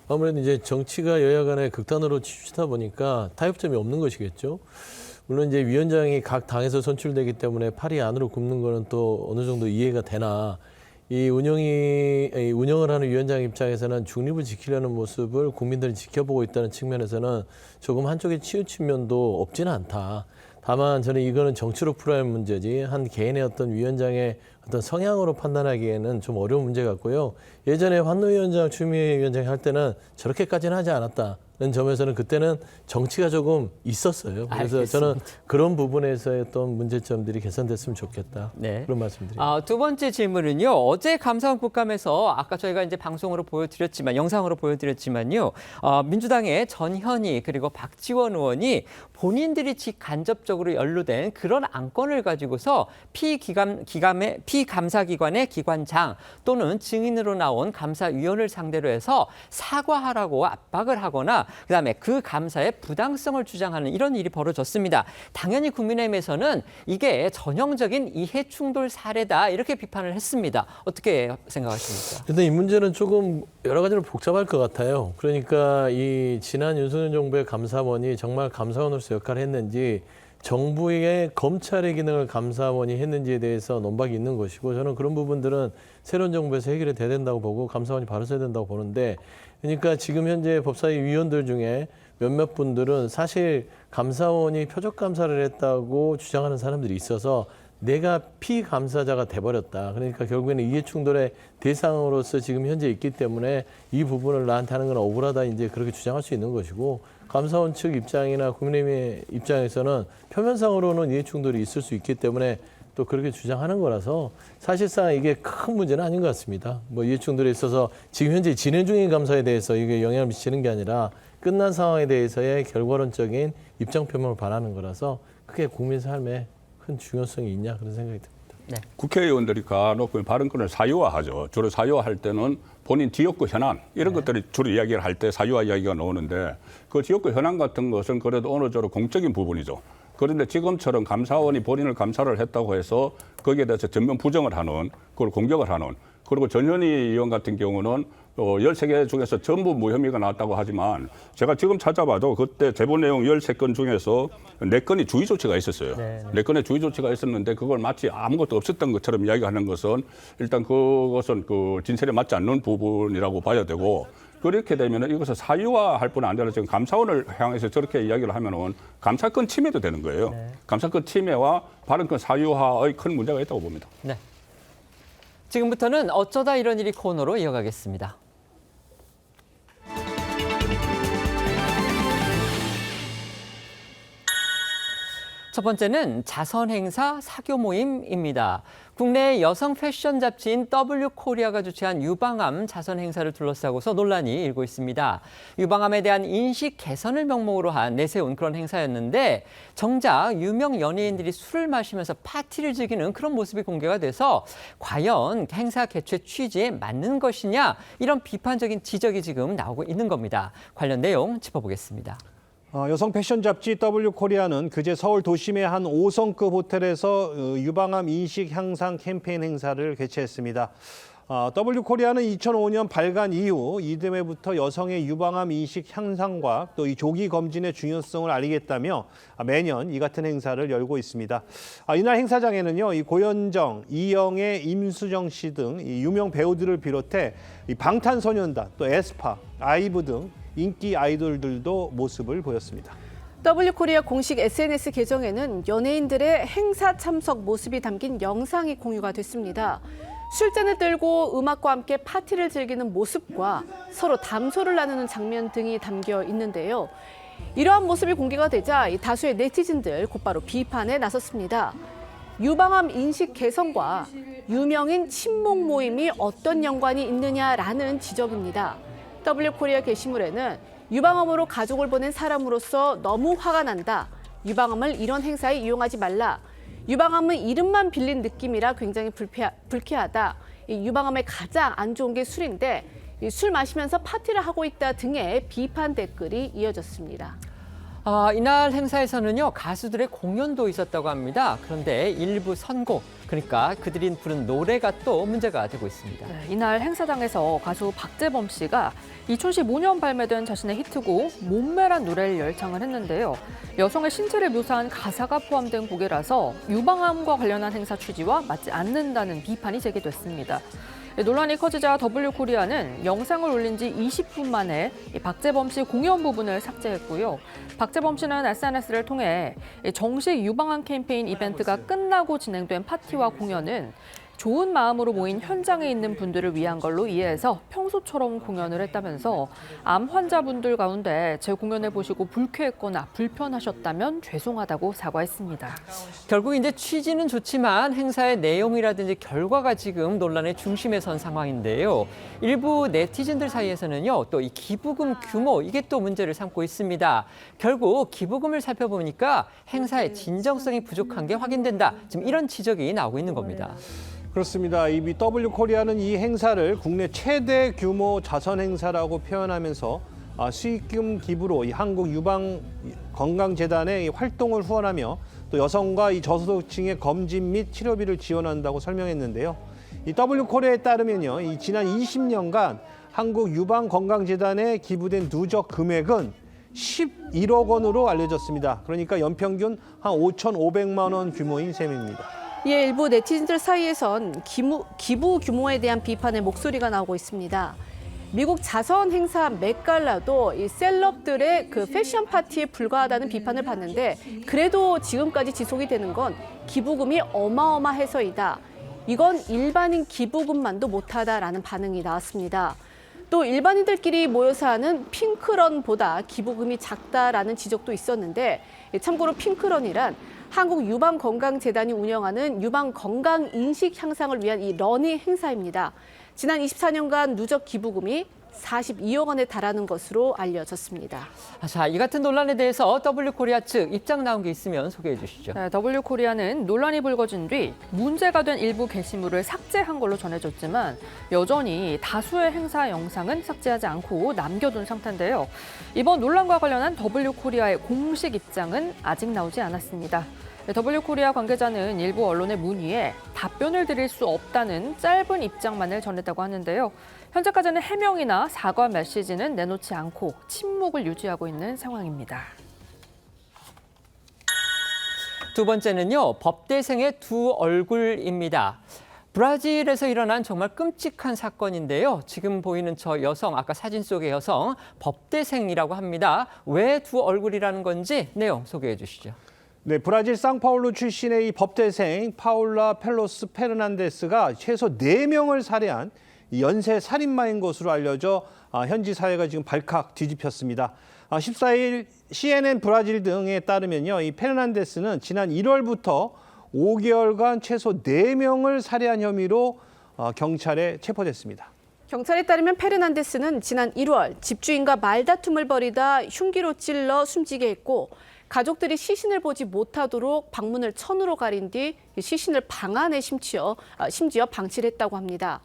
아무래도 이제 정치가 여야 간에 극단으로 치우치다 보니까 타협점이 없는 것이겠죠. 물론 이제 위원장이 각 당에서 선출되기 때문에 팔이 안으로 굽는 거는 또 어느 정도 이해가 되나 이 운영을 하는 위원장 입장에서는 중립을 지키려는 모습을 국민들이 지켜보고 있다는 측면에서는 조금 한쪽에 치우친 면도 없지는 않다. 다만 저는 이거는 정치로 풀어야 할 문제지 한 개인의 어떤 위원장의 어떤 성향으로 판단하기에는 좀 어려운 문제 같고요. 예전에 환노 위원장, 추미애 위원장이 할 때는 저렇게까지는 하지 않았다는 점에서는 그때는 정치가 조금 있었어요. 그래서 알겠습니다. 저는 그런 부분에서의 어떤 문제점들이 개선됐으면 좋겠다. 네. 그런 말씀드립니다. 두 번째 질문은요. 어제 감사원 국감에서 아까 저희가 이제 방송으로 보여드렸지만 영상으로 보여드렸지만요. 민주당의 전현희 그리고 박지원 의원이 본인들이 직간접적으로 연루된 그런 안건을 가지고서 피감사기관의 기관장 또는 증인으로 나온 감사위원을 상대로 해서 사과하라고 압박을 하거나 그다음에 그 감사의 부당성을 주장하는 이런 일이 벌어졌습니다. 당연히 국민의힘에서는 이게 전형적인 이해충돌 사례다 이렇게 비판을 했습니다. 어떻게 생각하십니까? 근데 이 문제는 조금 여러 가지로 복잡할 것 같아요. 그러니까 이 지난 윤석열 정부의 감사원이 정말 감사원으로서 역할을 했는지 정부의 검찰의 기능을 감사원이 했는지에 대해서 논박이 있는 것이고 저는 그런 부분들은 새로운 정부에서 해결이 돼야 된다고 보고 감사원이 바로 써야 된다고 보는데 그러니까 지금 현재 법사위 위원들 중에 몇몇 분들은 사실 감사원이 표적 감사를 했다고 주장하는 사람들이 있어서 내가 피감사자가 돼버렸다. 그러니까 결국에는 이해충돌의 대상으로서 지금 현재 있기 때문에 이 부분을 나한테 하는 건 억울하다 이제 그렇게 주장할 수 있는 것이고 감사원 측 입장이나 국민의힘의 입장에서는 표면상으로는 이해충돌이 있을 수 있기 때문에 또 그렇게 주장하는 거라서 사실상 이게 큰 문제는 아닌 것 같습니다. 뭐 이해충돌에 있어서 지금 현재 진행 중인 감사에 대해서 이게 영향을 미치는 게 아니라 끝난 상황에 대해서의 결과론적인 입장 표명을 바라는 거라서 그게 국민 삶에 큰 중요성이 있냐 그런 생각이 듭니다. 네. 국회의원들이 간혹 발언권을 사유화하죠. 주로 사유화할 때는 본인 지역구 현안 이런 것들이 주로 이야기를 할 때 사유화 이야기가 나오는데 그 지역구 현안 같은 것은 그래도 어느 정도 공적인 부분이죠. 그런데 지금처럼 감사원이 본인을 감사를 했다고 해서 거기에 대해서 전면 부정을 하는 그걸 공격을 하는 그리고 전현희 의원 같은 경우는 13개 중에서 전부 무혐의가 나왔다고 하지만 제가 지금 찾아봐도 그때 제보 내용 13건 중에서 4건이 주의 조치가 있었어요. 네. 4건의 주의 조치가 있었는데 그걸 마치 아무것도 없었던 것처럼 이야기하는 것은 일단 그것은 그 진실에 맞지 않는 부분이라고 봐야 되고 그렇게 되면 이것을 사유화할 뿐 아니라 지금 감사원을 향해서 저렇게 이야기를 하면은 감사권 침해도 되는 거예요. 네. 감사권 침해와 발언권 사유화의 큰 문제가 있다고 봅니다. 네. 지금부터는 어쩌다 이런 일이 코너로 이어가겠습니다. 첫 번째는 자선 행사 사교 모임입니다. 국내 여성 패션 잡지인 W코리아가 주최한 유방암 자선 행사를 둘러싸고서 논란이 일고 있습니다. 유방암에 대한 인식 개선을 명목으로 내세운 그런 행사였는데 정작 유명 연예인들이 술을 마시면서 파티를 즐기는 그런 모습이 공개가 돼서 과연 행사 개최 취지에 맞는 것이냐 이런 비판적인 지적이 지금 나오고 있는 겁니다. 관련 내용 짚어보겠습니다. 여성 패션 잡지 W코리아는 그제 서울 도심의 한 5성급 호텔에서 유방암 인식 향상 캠페인 행사를 개최했습니다. W코리아는 2005년 발간 이후 이듬해부터 여성의 유방암 인식 향상과 또 이 조기 검진의 중요성을 알리겠다며 매년 이 같은 행사를 열고 있습니다. 이날 행사장에는요, 이 고현정, 이영애, 임수정 씨 등 유명 배우들을 비롯해 이 방탄소년단, 또 에스파, 아이브 등 인기 아이돌들도 모습을 보였습니다. W코리아 공식 SNS 계정에는 연예인들의 행사 참석 모습이 담긴 영상이 공유가 됐습니다. 술잔을 들고 음악과 함께 파티를 즐기는 모습과 서로 담소를 나누는 장면 등이 담겨 있는데요. 이러한 모습이 공개가 되자 다수의 네티즌들 곧바로 비판에 나섰습니다. 유방암 인식 개선과 유명인 친목 모임이 어떤 연관이 있느냐라는 지적입니다. W코리아 게시물에는 유방암으로 가족을 보낸 사람으로서 너무 화가 난다. 유방암을 이런 행사에 이용하지 말라. 유방암은 이름만 빌린 느낌이라 굉장히 불쾌하다. 이 유방암에 가장 안 좋은 게 술인데 술 마시면서 파티를 하고 있다 등의 비판 댓글이 이어졌습니다. 이날 행사에서는요, 가수들의 공연도 있었다고 합니다. 그런데 일부 선곡, 그러니까 그들이 부른 노래가 또 문제가 되고 있습니다. 네, 이날 행사장에서 가수 박재범 씨가 2015년 발매된 자신의 히트곡 몸매란 노래를 열창을 했는데요. 여성의 신체를 묘사한 가사가 포함된 곡이라서 유방암과 관련한 행사 취지와 맞지 않는다는 비판이 제기됐습니다. 논란이 커지자 W코리아는 영상을 올린 지 20분 만에 박재범 씨 공연 부분을 삭제했고요. 박재범 씨는 SNS를 통해 정식 유방암 캠페인 이벤트가 끝나고 진행된 파티와 공연은 좋은 마음으로 모인 현장에 있는 분들을 위한 걸로 이해해서 평소처럼 공연을 했다면서 암 환자분들 가운데 제 공연을 보시고 불쾌했거나 불편하셨다면 죄송하다고 사과했습니다. 결국 이제 취지는 좋지만 행사의 내용이라든지 결과가 지금 논란의 중심에 선 상황인데요. 일부 네티즌들 사이에서는요, 또 이 기부금 규모, 이게 또 문제를 삼고 있습니다. 결국 기부금을 살펴보니까 행사의 진정성이 부족한 게 확인된다. 지금 이런 지적이 나오고 있는 겁니다. 그렇습니다. 이 W코리아는 이 행사를 국내 최대 규모 자선 행사라고 표현하면서 수익금 기부로 이 한국유방건강재단의 활동을 후원하며 또 여성과 이 저소득층의 검진 및 치료비를 지원한다고 설명했는데요. 이 W코리아에 따르면요, 이 지난 20년간 한국유방건강재단에 기부된 누적 금액은 11억 원으로 알려졌습니다. 그러니까 연평균 한 5,500만 원 규모인 셈입니다. 이에 일부 네티즌들 사이에선 기부 규모에 대한 비판의 목소리가 나오고 있습니다. 미국 자선 행사 맷갈라도 이 셀럽들의 그 패션 파티에 불과하다는 비판을 받는데 그래도 지금까지 지속이 되는 건 기부금이 어마어마해서이다. 이건 일반인 기부금만도 못하다라는 반응이 나왔습니다. 또 일반인들끼리 모여서 하는 핑크런보다 기부금이 작다라는 지적도 있었는데 참고로 핑크런이란 한국유방건강재단이 운영하는 유방건강인식 향상을 위한 이 러닝 행사입니다. 지난 24년간 누적 기부금이 42억 원에 달하는 것으로 알려졌습니다. 자, 이 같은 논란에 대해서 W코리아 측 입장 나온 게 있으면 소개해 주시죠. 네, W코리아는 논란이 불거진 뒤 문제가 된 일부 게시물을 삭제한 걸로 전해졌지만 여전히 다수의 행사 영상은 삭제하지 않고 남겨둔 상태인데요. 이번 논란과 관련한 W코리아의 공식 입장은 아직 나오지 않았습니다. W코리아 관계자는 일부 언론의 문의에 답변을 드릴 수 없다는 짧은 입장만을 전했다고 하는데요. 현재까지는 해명이나 사과 메시지는 내놓지 않고 침묵을 유지하고 있는 상황입니다. 두 번째는요, 법대생의 두 얼굴입니다. 브라질에서 일어난 정말 끔찍한 사건인데요. 지금 보이는 저 여성, 아까 사진 속의 여성, 법대생이라고 합니다. 왜 두 얼굴이라는 건지 내용 소개해 주시죠. 네, 브라질 상파울루 출신의 이 법대생 파울라 펠로스 페르난데스가 최소 4명을 살해한 연쇄 살인마인 것으로 알려져 현지 사회가 지금 발칵 뒤집혔습니다. 14일 CNN 브라질 등에 따르면요, 이 페르난데스는 지난 1월부터 5개월간 최소 4명을 살해한 혐의로 경찰에 체포됐습니다. 경찰에 따르면 페르난데스는 지난 1월 집주인과 말다툼을 벌이다 흉기로 찔러 숨지게 했고 가족들이 시신을 보지 못하도록 방문을 천으로 가린 뒤 시신을 방 안에 심지어 방치를 했다고 합니다.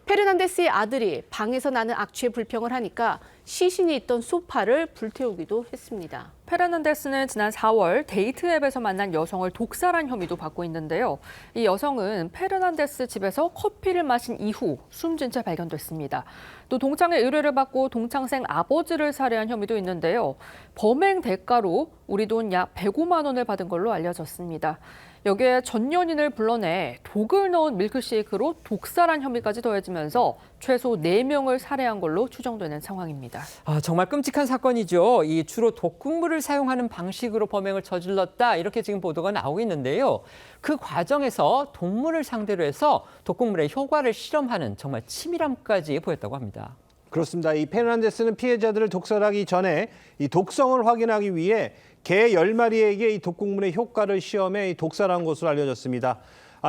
페르난데스의 아들이 방에서 나는 악취에 불평을 하니까 시신이 있던 소파를 불태우기도 했습니다. 페르난데스는 지난 4월 데이트 앱에서 만난 여성을 독살한 혐의도 받고 있는데요. 이 여성은 페르난데스 집에서 커피를 마신 이후 숨진 채 발견됐습니다. 또 동창의 의뢰를 받고 동창생 아버지를 살해한 혐의도 있는데요. 범행 대가로 우리 돈 약 105만 원을 받은 걸로 알려졌습니다. 여기에 전 연인을 불러내 독을 넣은 밀크쉐이크로 독살한 혐의까지 더해지면서 최소 4명을 살해한 걸로 추정되는 상황입니다. 정말 끔찍한 사건이죠. 이 주로 독극물을 사용하는 방식으로 범행을 저질렀다 이렇게 지금 보도가 나오고 있는데요. 그 과정에서 동물을 상대로 해서 독극물의 효과를 실험하는 정말 치밀함까지 보였다고 합니다. 그렇습니다. 이 페르난데스는 피해자들을 독살하기 전에 이 독성을 확인하기 위해 개 10마리에게 이 독극물의 효과를 시험해 독살한 것으로 알려졌습니다.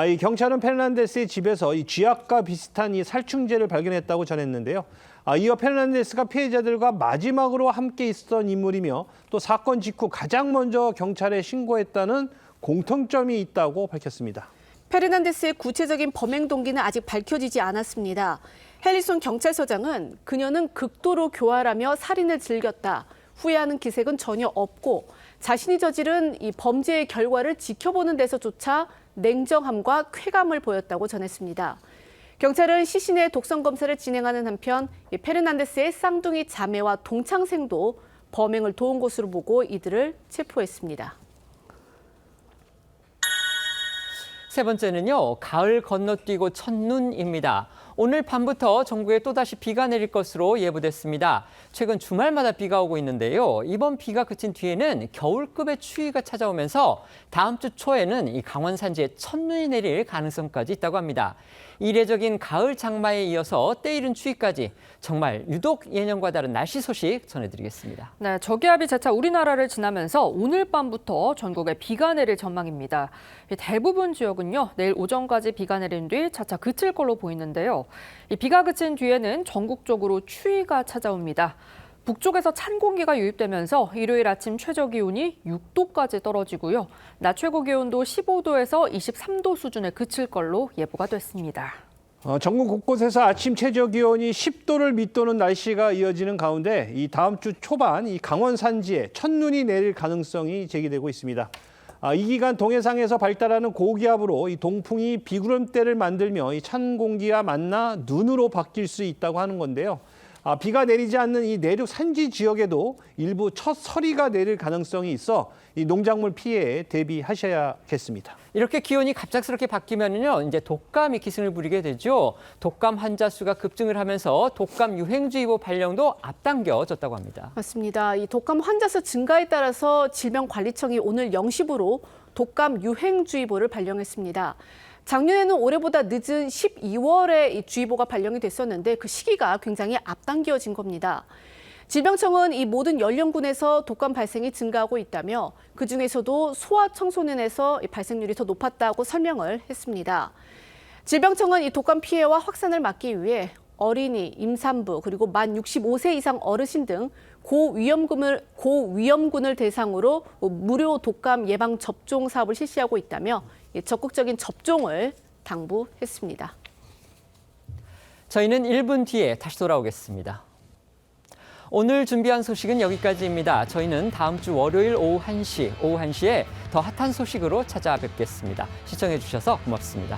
이 경찰은 페르난데스의 집에서 이 쥐약과 비슷한 이 살충제를 발견했다고 전했는데요. 이어 페르난데스가 피해자들과 마지막으로 함께 있었던 인물이며 또 사건 직후 가장 먼저 경찰에 신고했다는 공통점이 있다고 밝혔습니다. 페르난데스의 구체적인 범행 동기는 아직 밝혀지지 않았습니다. 헬리손 경찰서장은 그녀는 극도로 교활하며 살인을 즐겼다. 후회하는 기색은 전혀 없고 자신이 저지른 이 범죄의 결과를 지켜보는 데서조차 냉정함과 쾌감을 보였다고 전했습니다. 경찰은 시신의 독성 검사를 진행하는 한편 페르난데스의 쌍둥이 자매와 동창생도 범행을 도운 것으로 보고 이들을 체포했습니다. 세 번째는요, 가을 건너뛰고 첫눈입니다. 오늘 밤부터 전국에 또다시 비가 내릴 것으로 예보됐습니다. 최근 주말마다 비가 오고 있는데요. 이번 비가 그친 뒤에는 겨울급의 추위가 찾아오면서 다음 주 초에는 이 강원 산지에 첫눈이 내릴 가능성까지 있다고 합니다. 이례적인 가을 장마에 이어서 때이른 추위까지 정말 유독 예년과 다른 날씨 소식 전해드리겠습니다. 네, 저기압이 재차 우리나라를 지나면서 오늘 밤부터 전국에 비가 내릴 전망입니다. 대부분 지역은요, 내일 오전까지 비가 내린 뒤 차차 그칠 걸로 보이는데요. 이 비가 그친 뒤에는 전국적으로 추위가 찾아옵니다. 북쪽에서 찬 공기가 유입되면서 일요일 아침 최저 기온이 6도까지 떨어지고요. 낮 최고 기온도 15도에서 23도 수준에 그칠 걸로 예보가 됐습니다. 전국 곳곳에서 아침 최저 기온이 10도를 밑도는 날씨가 이어지는 가운데 이 다음 주 초반 이 강원 산지에 첫눈이 내릴 가능성이 제기되고 있습니다. 이 기간 동해상에서 발달하는 고기압으로 이 동풍이 비구름대를 만들며 이 찬 공기와 만나 눈으로 바뀔 수 있다고 하는 건데요. 비가 내리지 않는 이 내륙 산지 지역에도 일부 첫 서리가 내릴 가능성이 있어 이 농작물 피해에 대비하셔야겠습니다. 이렇게 기온이 갑작스럽게 바뀌면요, 이제 독감이 기승을 부리게 되죠. 독감 환자 수가 급증을 하면서 독감 유행주의보 발령도 앞당겨졌다고 합니다. 맞습니다. 이 독감 환자 수 증가에 따라서 질병관리청이 오늘 0시부로 독감 유행주의보를 발령했습니다. 작년에는 올해보다 늦은 12월에 이 주의보가 발령이 됐었는데 그 시기가 굉장히 앞당겨진 겁니다. 질병청은 이 모든 연령군에서 독감 발생이 증가하고 있다며 그중에서도 소아청소년에서 이 발생률이 더 높았다고 설명을 했습니다. 질병청은 이 독감 피해와 확산을 막기 위해 어린이, 임산부, 그리고 만 65세 이상 어르신 등 고위험군을 대상으로 무료 독감 예방 접종 사업을 실시하고 있다며 적극적인 접종을 당부했습니다. 저희는 1분 뒤에 다시 돌아오겠습니다. 오늘 준비한 소식은 여기까지입니다. 저희는 다음 주 월요일 오후 1시에 더 핫한 소식으로 찾아뵙겠습니다. 시청해 주셔서 고맙습니다.